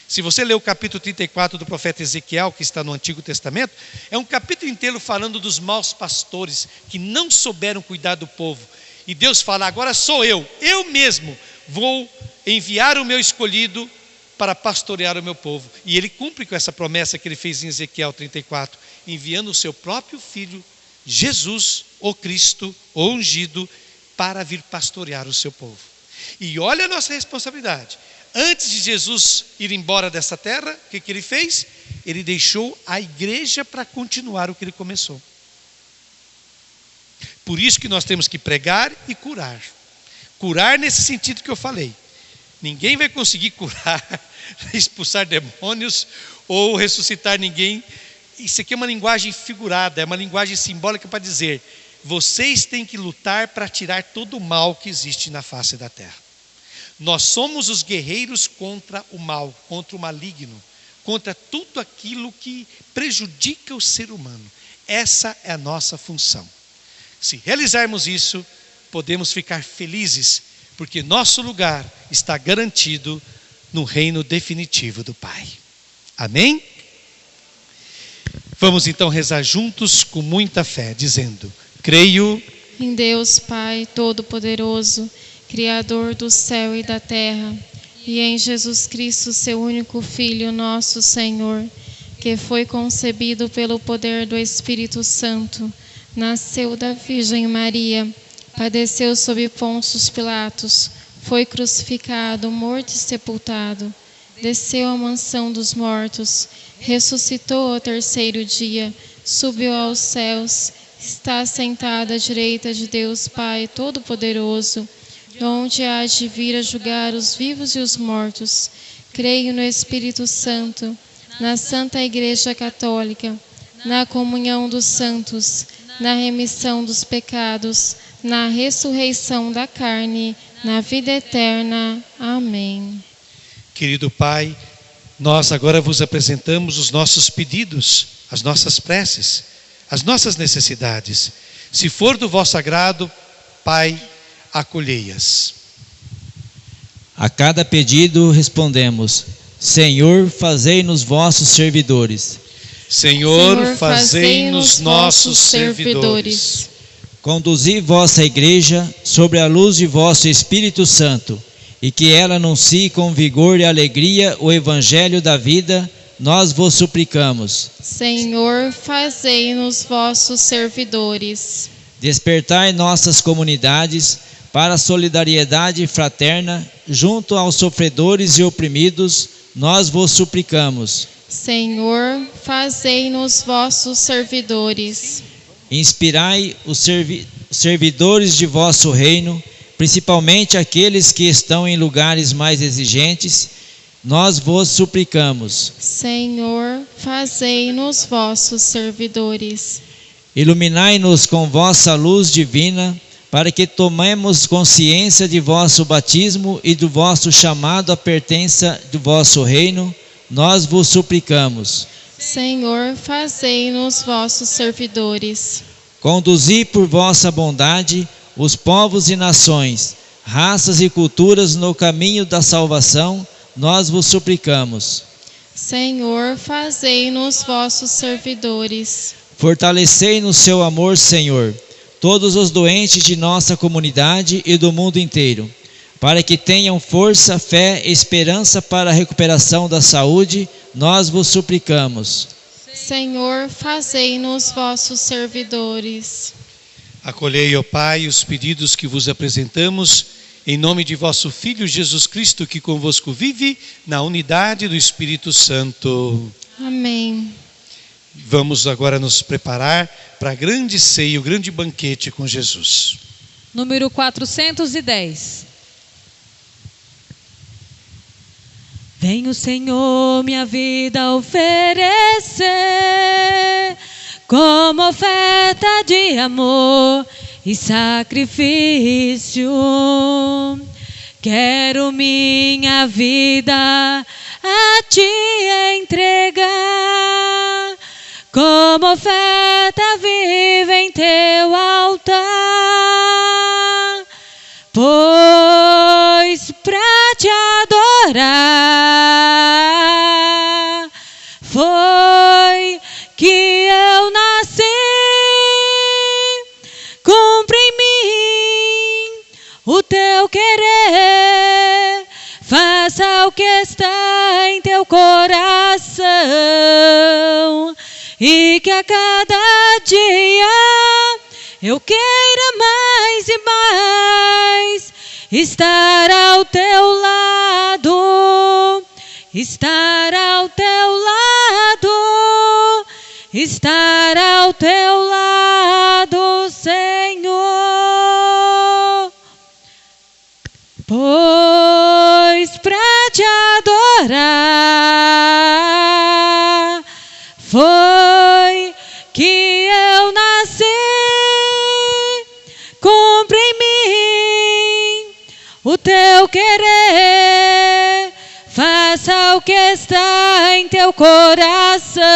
Se você ler o capítulo 34 do profeta Ezequiel, que está no Antigo Testamento, é um capítulo inteiro falando dos maus pastores, que não souberam cuidar do povo. E Deus fala, agora sou eu mesmo, vou enviar o meu escolhido para pastorear o meu povo. E ele cumpre com essa promessa que ele fez em Ezequiel 34, enviando o seu próprio filho, Jesus, o Cristo, o ungido, para vir pastorear o seu povo. E olha a nossa responsabilidade. Antes de Jesus ir embora dessa terra, o que ele fez? Ele deixou a igreja para continuar o que ele começou. Por isso que nós temos que pregar e curar. Curar nesse sentido que eu falei. Ninguém vai conseguir curar, expulsar demônios ou ressuscitar ninguém. Isso aqui é uma linguagem figurada, é uma linguagem simbólica para dizer: vocês têm que lutar para tirar todo o mal que existe na face da terra. Nós somos os guerreiros contra o mal, contra o maligno, contra tudo aquilo que prejudica o ser humano. Essa é a nossa função. Se realizarmos isso, podemos ficar felizes, porque nosso lugar está garantido no reino definitivo do Pai. Amém? Vamos então rezar juntos com muita fé, dizendo: creio em Deus Pai Todo-Poderoso, Criador do céu e da terra, e em Jesus Cristo, seu único Filho, nosso Senhor, que foi concebido pelo poder do Espírito Santo, nasceu da Virgem Maria, padeceu sob Pôncio Pilatos, foi crucificado, morto e sepultado, desceu à mansão dos mortos, ressuscitou ao 3º dia, subiu aos céus, está sentado à direita de Deus Pai Todo-Poderoso, onde há de vir a julgar os vivos e os mortos. Creio no Espírito Santo, na Santa Igreja Católica, na comunhão dos santos, na remissão dos pecados, na ressurreição da carne, na vida eterna. Amém. Querido Pai, nós agora vos apresentamos os nossos pedidos, as nossas preces, as nossas necessidades. Se for do vosso agrado, Pai, acolhei-as. A cada pedido respondemos: Senhor, fazei-nos vossos servidores. Senhor, fazei-nos nossos servidores. Conduzi vossa igreja sobre a luz de vosso Espírito Santo, e que ela anuncie com vigor e alegria o evangelho da vida, nós vos suplicamos. Senhor, fazei-nos vossos servidores. Despertai nossas comunidades para a solidariedade fraterna junto aos sofredores e oprimidos, nós vos suplicamos. Senhor, fazei-nos vossos servidores. Inspirai os servidores de vosso reino, principalmente aqueles que estão em lugares mais exigentes, nós vos suplicamos. Senhor, fazei-nos vossos servidores. Iluminai-nos com vossa luz divina, para que tomemos consciência de vosso batismo e do vosso chamado à pertença do vosso reino, nós vos suplicamos. Senhor, fazei-nos vossos servidores. Conduzi por vossa bondade os povos e nações, raças e culturas no caminho da salvação, nós vos suplicamos. Senhor, fazei-nos vossos servidores. Fortalecei no seu amor, Senhor, todos os doentes de nossa comunidade e do mundo inteiro, para que tenham força, fé e esperança para a recuperação da saúde, nós vos suplicamos. Senhor, fazei-nos vossos servidores. Acolhei, ó Pai, os pedidos que vos apresentamos, em nome de vosso Filho Jesus Cristo, que convosco vive, na unidade do Espírito Santo. Amém. Vamos agora nos preparar para a grande ceia, o grande banquete com Jesus. Número 410. Vem o Senhor minha vida oferecer, como oferta de amor e sacrifício. Quero minha vida a Ti entregar, como oferta viva em Teu altar. Pois pra Te adorar foi que eu nasci. Cumpre em mim o Teu querer, faça o que está em Teu coração, e que a cada dia eu queira mais e mais estar ao Teu lado, estar ao Teu lado, estar ao Teu lado, Senhor. Pois pra Te adorar foi que eu nasci. Cumpre em mim o Teu querer, faça o que está em Teu coração,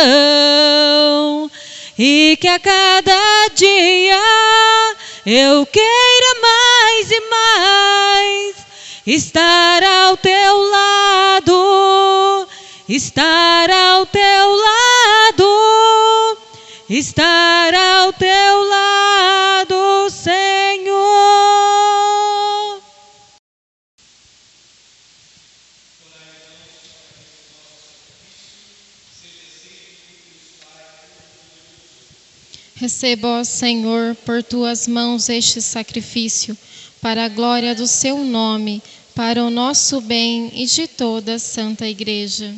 e que a cada dia eu queira mais e mais estar ao Teu lado, estar ao Teu lado, estar ao Teu lado, Senhor. Receba, ó Senhor, por Tuas mãos este sacrifício, para a glória do Seu nome, para o nosso bem e de toda a Santa Igreja.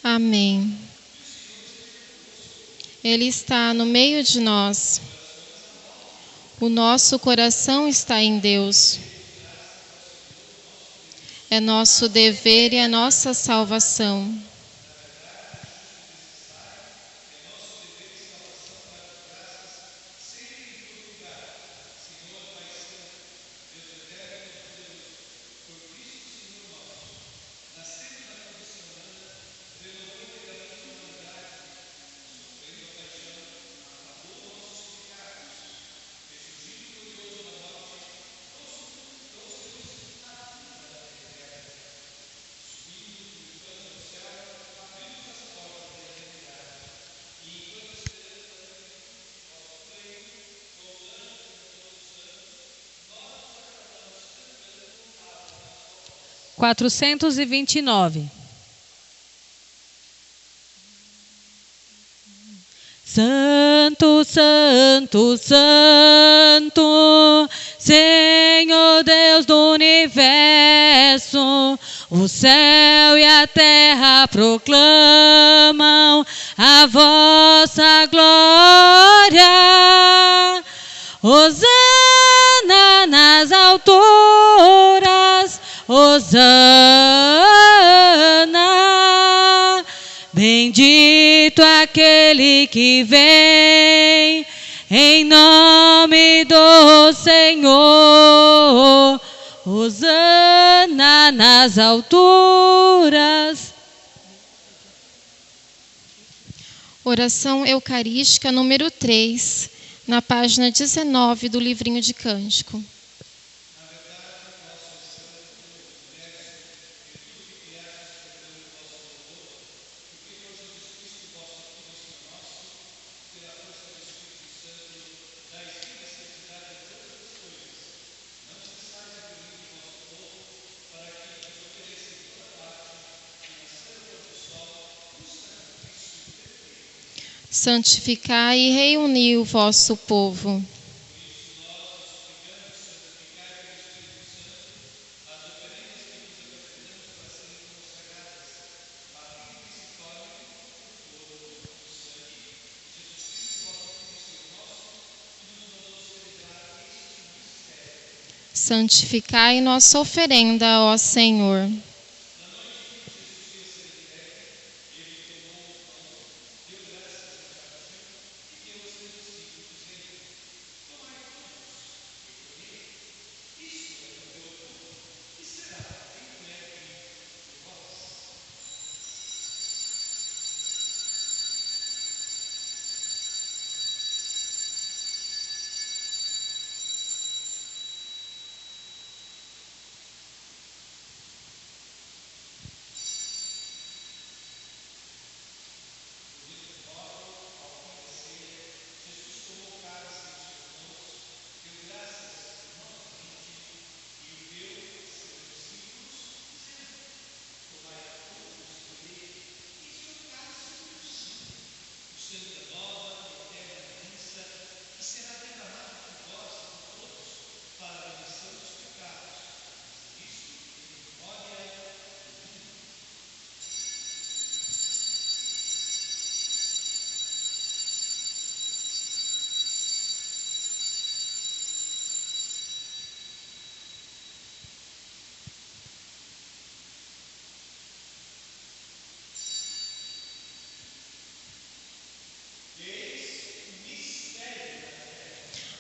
Amém. Ele está no meio de nós. O nosso coração está em Deus. É nosso dever e a nossa salvação. Quatrocentos e 29. Santo, Santo, Santo, Senhor Deus do universo, o céu e a terra proclamam a vossa glória. Hosana nas alturas, Hosana, bendito aquele que vem em nome do Senhor. Hosana nas alturas. Oração Eucarística número 3, na página 19 do livrinho de Cântico. Santificai e reuni o vosso povo. Santificai nossa oferenda, ó Senhor.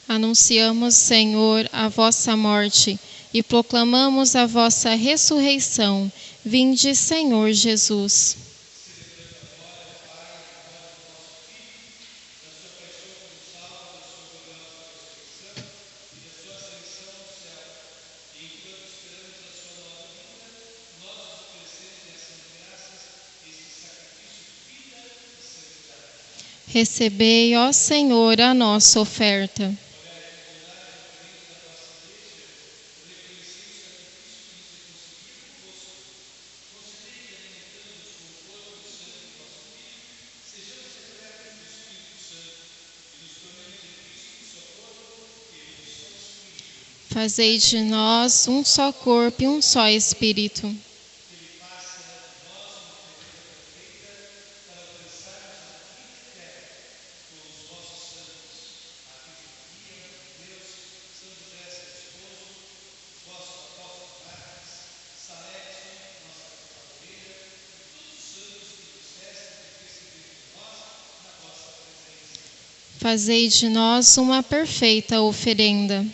Anunciamos, Senhor, a vossa morte e proclamamos a vossa ressurreição. Vinde, Senhor Jesus. Recebei, ó Senhor, a nossa oferta. Fazei de nós um só corpo e um só espírito. Fazei de nós uma perfeita oferenda.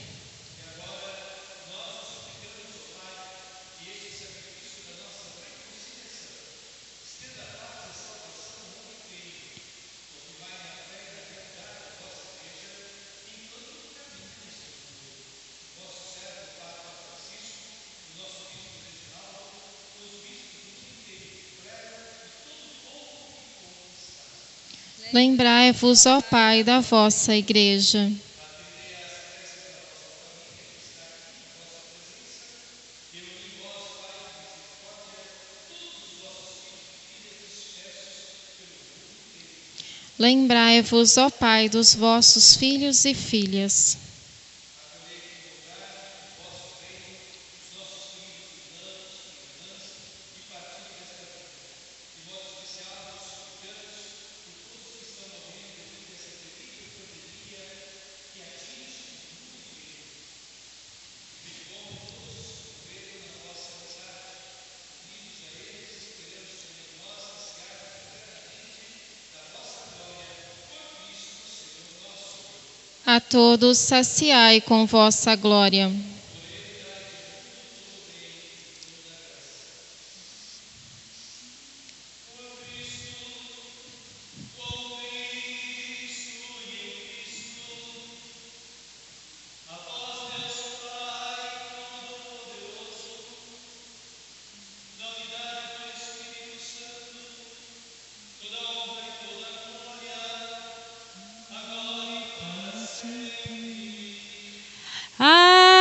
Lembrai-vos, ó Pai, da vossa Igreja. Lembrai-vos, ó Pai, dos vossos filhos e filhas. A todos saciai com vossa glória. Amém.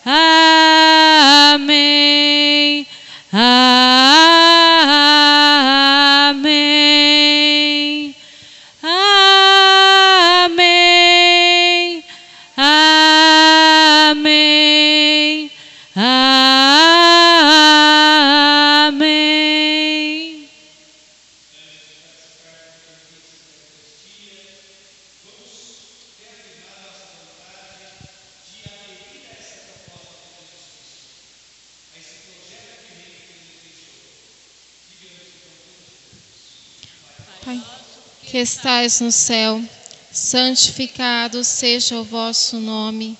Amém. Amém. Amém. Amém. Amém. Pai, que estais no céu, santificado seja o vosso nome.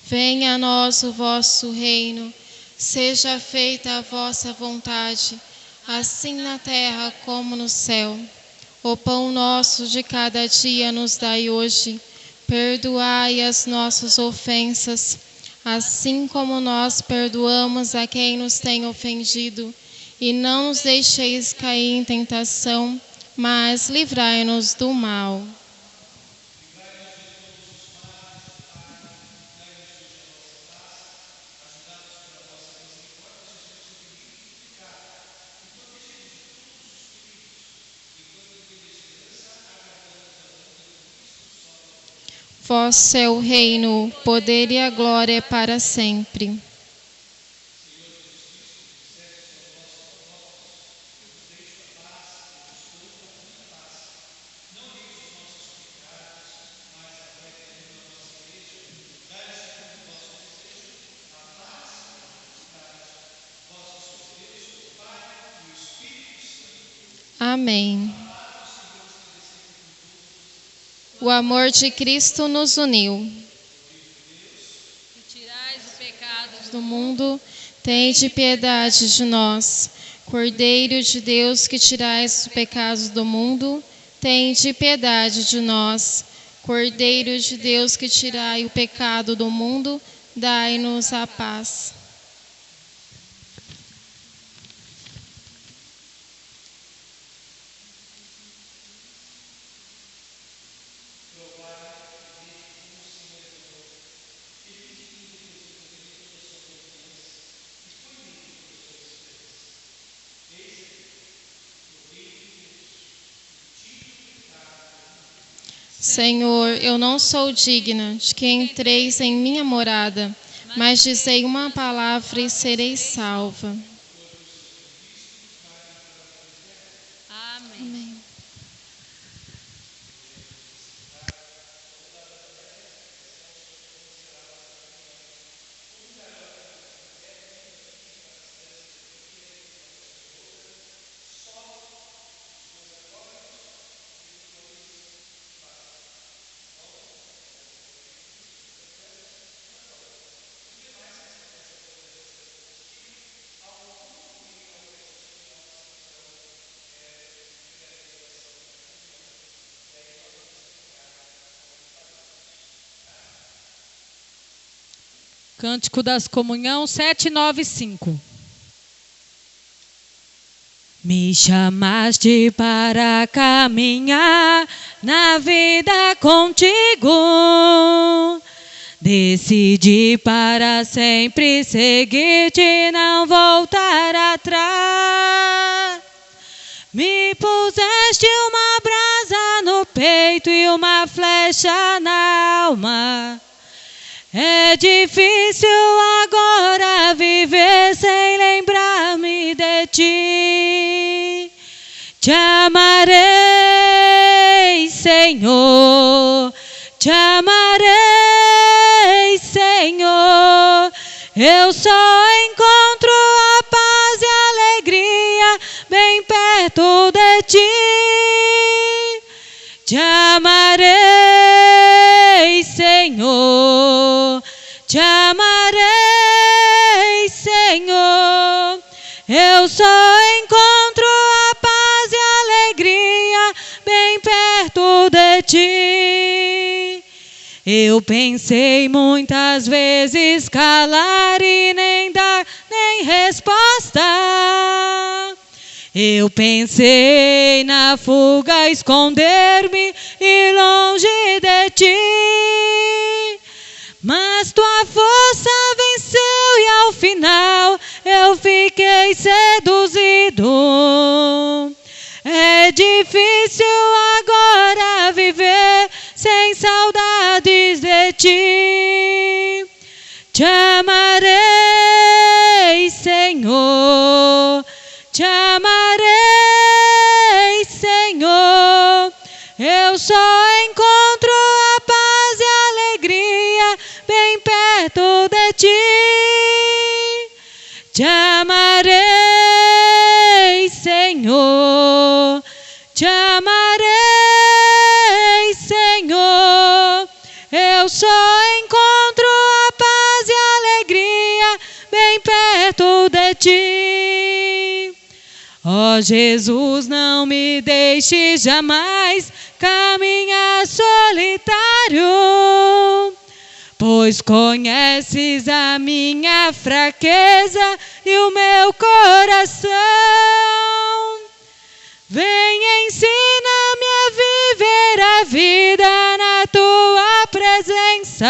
Venha a nós o vosso reino. Seja feita a vossa vontade, assim na terra como no céu. O pão nosso de cada dia nos dai hoje. Perdoai as nossas ofensas, assim como nós perdoamos a quem nos tem ofendido. E não nos deixeis cair em tentação, mas livrai-nos do mal. Vosso é o reino, o poder e a glória para sempre. Amém. O amor de Cristo nos uniu. Tirais o pecado Do mundo, tende piedade de nós. Cordeiro de Deus, que tirais os pecados do mundo, tende piedade de nós. Cordeiro de Deus, que tirai o pecado do mundo, dai-nos a paz. Senhor, eu não sou digna de que entreis em minha morada, mas dizei uma palavra e serei salva. Amém. Cântico das Comunhão 795. Me chamaste para caminhar na vida contigo. Decidi para sempre seguir-te e não voltar atrás. Me puseste uma brasa no peito e uma flecha na alma. É difícil agora viver sem lembrar-me de ti. Te amarei, Senhor, te amarei, Senhor. Eu só encontro a paz e a alegria bem perto de ti. Te amarei, Senhor, te amarei, Senhor. Eu só encontro a paz e a alegria bem perto de ti. Eu pensei muitas vezes calar e nem dar nem resposta. Eu pensei na fuga, esconder-me e longe de ti. Mas tua força venceu e ao final eu fiquei seduzido. É difícil agora viver sem saudades de ti. Te amarei, Senhor, te amarei, Senhor. Eu só encontro a paz e a alegria bem perto de ti. Te amarei, Senhor, te amarei, Senhor. Eu só encontro a paz e a alegria bem perto de ti. Ó Jesus, não me deixe jamais caminhar solitário, pois conheces a minha fraqueza e o meu coração. Vem, ensina-me a viver a vida na tua presença,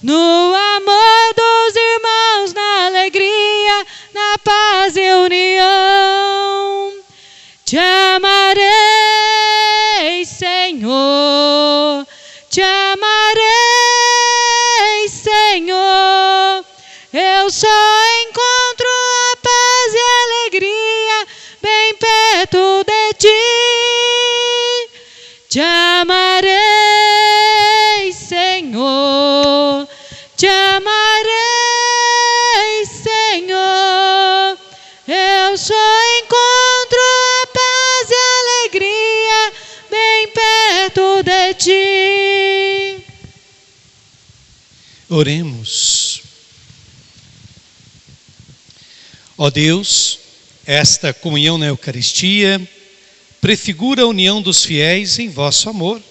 no amor dos irmãos, na alegria, na paz e união. Te amarei, Senhor, te amarei, Senhor. Eu só encontro a paz e a alegria bem perto de ti. Te amarei, Senhor, te amarei, Senhor. Eu só encontro a paz e a alegria bem perto de ti. Oremos. Ó Deus, esta comunhão na Eucaristia prefigura a união dos fiéis em vosso amor.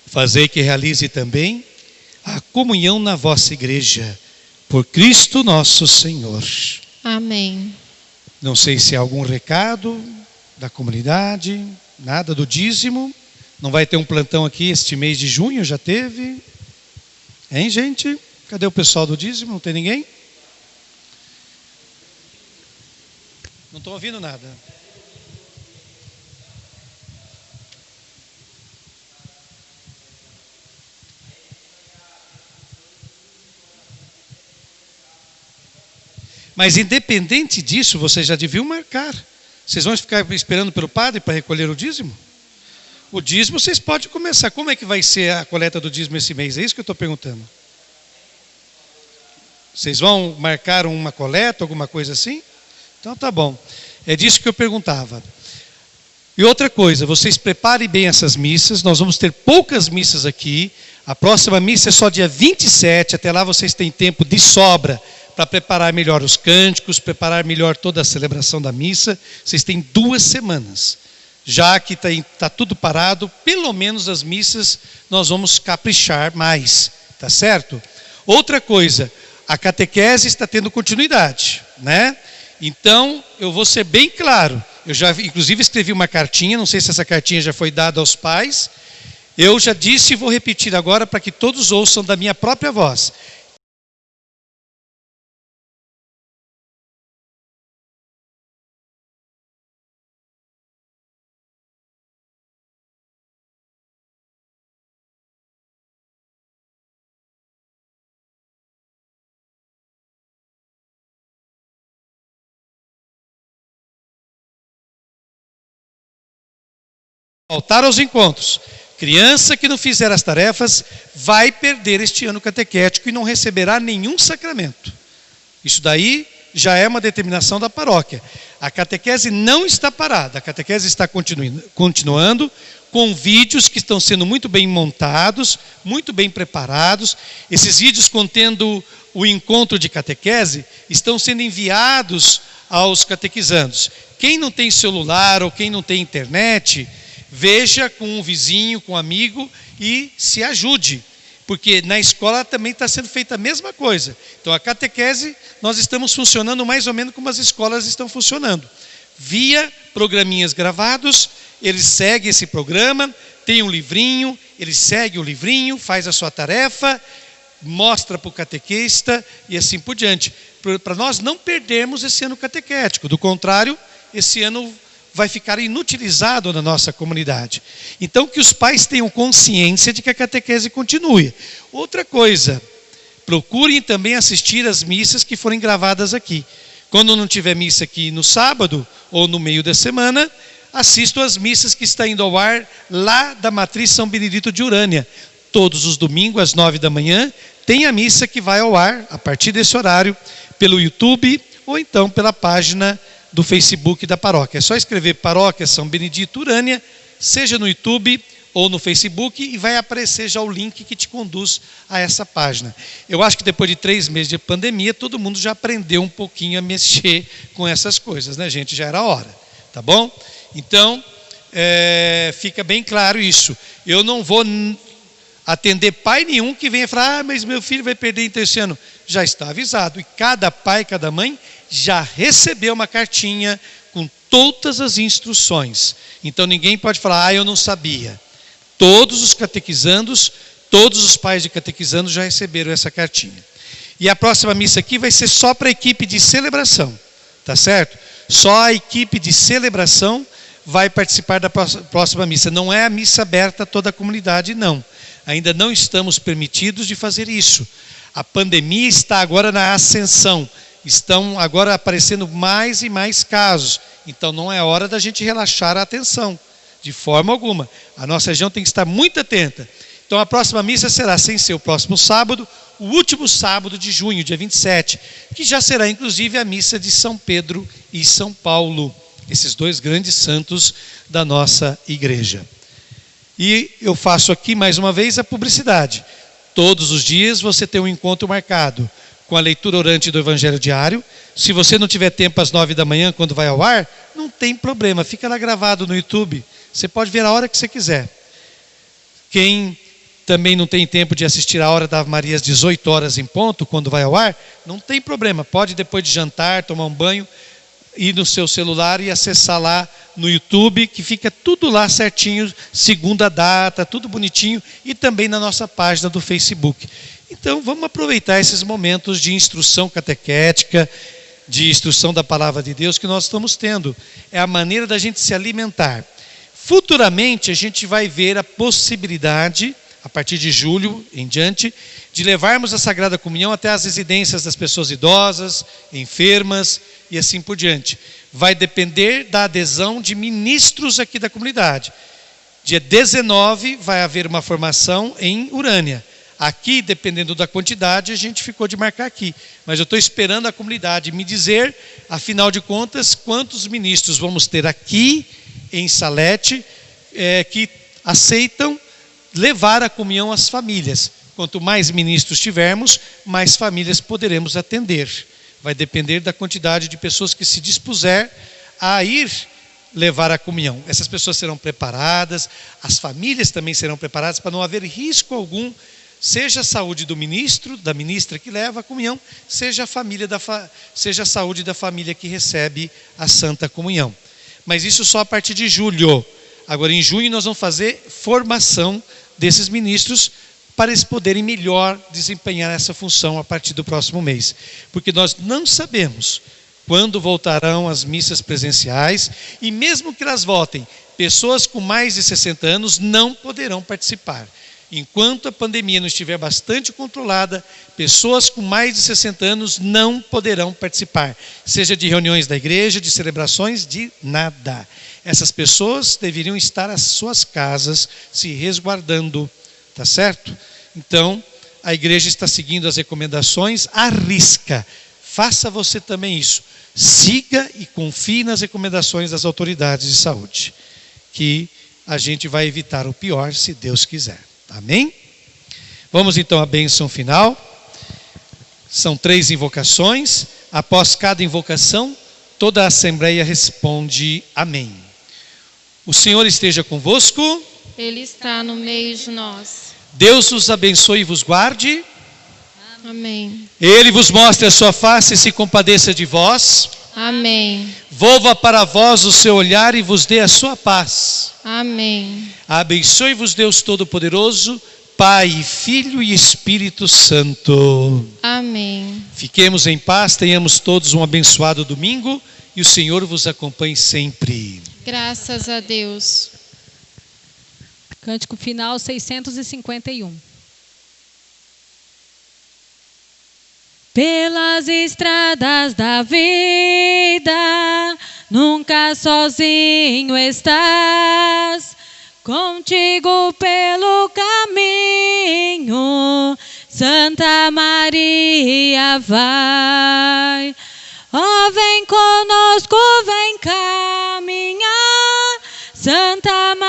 Fazei que realize também a comunhão na vossa igreja, por Cristo nosso Senhor. Amém. Não sei se há algum recado da comunidade, nada do dízimo. Não vai ter um plantão aqui este mês de junho, já teve. Hein, gente? Cadê o pessoal do dízimo? Não tem ninguém? Não estou ouvindo nada. Mas independente disso, vocês já deviam marcar. Vocês vão ficar esperando pelo padre para recolher o dízimo? O dízimo vocês podem começar. Como é que vai ser a coleta do dízimo esse mês? É isso que eu estou perguntando. Vocês vão marcar uma coleta, alguma coisa assim? Então tá bom. É disso que eu perguntava. E outra coisa, vocês preparem bem essas missas. Nós vamos ter poucas missas aqui. A próxima missa é só dia 27. Até lá vocês têm tempo de sobra para preparar melhor os cânticos, preparar melhor toda a celebração da missa. Vocês têm 2 semanas. Já que está tudo parado, pelo menos as missas nós vamos caprichar mais, tá certo? Outra coisa, a catequese está tendo continuidade, né? Então, eu vou ser bem claro. Eu já, inclusive, escrevi uma cartinha, não sei se essa cartinha já foi dada aos pais. Eu já disse e vou repetir agora para que todos ouçam da minha própria voz. Faltar aos encontros. Criança que não fizer as tarefas vai perder este ano catequético e não receberá nenhum sacramento. Isso daí já é uma determinação da paróquia. A catequese não está parada, a catequese está continuando com vídeos que estão sendo muito bem montados, muito bem preparados. Esses vídeos contendo o encontro de catequese estão sendo enviados aos catequizandos. Quem não tem celular ou quem não tem internet, veja com um vizinho, com um amigo e se ajude, porque na escola também está sendo feita a mesma coisa. Então a catequese, nós estamos funcionando mais ou menos como as escolas estão funcionando. Via programinhas gravados, eles seguem esse programa, tem um livrinho, ele segue o livrinho, faz a sua tarefa, mostra para o catequista e assim por diante. Para nós não perdermos esse ano catequético, do contrário, esse ano vai ficar inutilizado na nossa comunidade. Então, que os pais tenham consciência de que a catequese continue. Outra coisa, procurem também assistir as missas que forem gravadas aqui. Quando não tiver missa aqui no sábado ou no meio da semana, assistam as missas que estão indo ao ar lá da Matriz São Benedito de Urânia. Todos os domingos, às 9 da manhã, tem a missa que vai ao ar, a partir desse horário, pelo YouTube ou então pela página do Facebook da paróquia. É só escrever Paróquia São Benedito Urânia, seja no YouTube ou no Facebook, e vai aparecer já o link que te conduz a essa página. Eu acho que depois de 3 meses de pandemia, todo mundo já aprendeu um pouquinho a mexer com essas coisas, né, gente? Já era hora, tá bom? Então, fica bem claro isso. Eu não vou atender pai nenhum que venha falar, mas meu filho vai perder então esse ano. Já está avisado. E cada pai, cada mãe já recebeu uma cartinha com todas as instruções. Então ninguém pode falar, eu não sabia. Todos os catequizandos, todos os pais de catequizandos já receberam essa cartinha. E a próxima missa aqui vai ser só para a equipe de celebração, tá certo? Só a equipe de celebração vai participar da próxima missa. Não é a missa aberta a toda a comunidade, não. Ainda não estamos permitidos de fazer isso. A pandemia está agora na ascensão. Estão agora aparecendo mais e mais casos. Então não é hora da gente relaxar a atenção, de forma alguma. A nossa região tem que estar muito atenta. Então a próxima missa será, sem ser o próximo sábado, o último sábado de junho, dia 27, que já será inclusive a missa de São Pedro e São Paulo, esses 2 grandes santos da nossa igreja. E eu faço aqui mais uma vez a publicidade. Todos os dias você tem um encontro marcado com a leitura orante do Evangelho diário. Se você não tiver tempo às 9 da manhã, quando vai ao ar, não tem problema, fica lá gravado no YouTube. Você pode ver a hora que você quiser. Quem também não tem tempo de assistir a hora da Ave Maria às 18 horas em ponto, quando vai ao ar, não tem problema. Pode depois de jantar, tomar um banho, ir no seu celular e acessar lá no YouTube, que fica tudo lá certinho, segundo a data, tudo bonitinho, e também na nossa página do Facebook. Então vamos aproveitar esses momentos de instrução catequética, de instrução da palavra de Deus que nós estamos tendo. É a maneira da gente se alimentar. Futuramente a gente vai ver a possibilidade, a partir de julho em diante, de levarmos a Sagrada Comunhão até as residências das pessoas idosas, enfermas e assim por diante. Vai depender da adesão de ministros aqui da comunidade. Dia 19 vai haver uma formação em Urânia. Aqui, dependendo da quantidade, a gente ficou de marcar aqui. Mas eu estou esperando a comunidade me dizer, afinal de contas, quantos ministros vamos ter aqui em Salete que aceitam levar a comunhão às famílias. Quanto mais ministros tivermos, mais famílias poderemos atender. Vai depender da quantidade de pessoas que se dispuser a ir levar a comunhão. Essas pessoas serão preparadas, as famílias também serão preparadas para não haver risco algum Seja a saúde do ministro, da ministra que leva a comunhão, seja a saúde da família que recebe a Santa Comunhão. Mas isso só a partir de julho. Agora, em junho, nós vamos fazer formação desses ministros para eles poderem melhor desempenhar essa função a partir do próximo mês. Porque nós não sabemos quando voltarão as missas presenciais, e mesmo que elas voltem, pessoas com mais de 60 anos não poderão participar. Enquanto a pandemia não estiver bastante controlada, pessoas com mais de 60 anos não poderão participar, seja de reuniões da igreja, de celebrações, de nada. Essas pessoas deveriam estar às suas casas, se resguardando, tá certo? Então, a igreja está seguindo as recomendações à risca. Faça você também isso. Siga e confie nas recomendações das autoridades de saúde, que a gente vai evitar o pior, se Deus quiser. Amém? Vamos então à bênção final. São 3 invocações. Após cada invocação, toda a assembleia responde amém. O Senhor esteja convosco. Ele está no meio de nós. Deus os abençoe e vos guarde. Amém. Ele vos mostre a sua face e se compadeça de vós. Amém. Volva para vós o seu olhar e vos dê a sua paz. Amém. Abençoe-vos Deus Todo-Poderoso, Pai, Filho e Espírito Santo. Amém. Fiquemos em paz, tenhamos todos um abençoado domingo e o Senhor vos acompanhe sempre. Graças a Deus. Cântico final 651. Pelas estradas da vida, nunca sozinho estás, contigo pelo caminho, Santa Maria vai. Ó, vem conosco, vem caminhar, Santa Maria.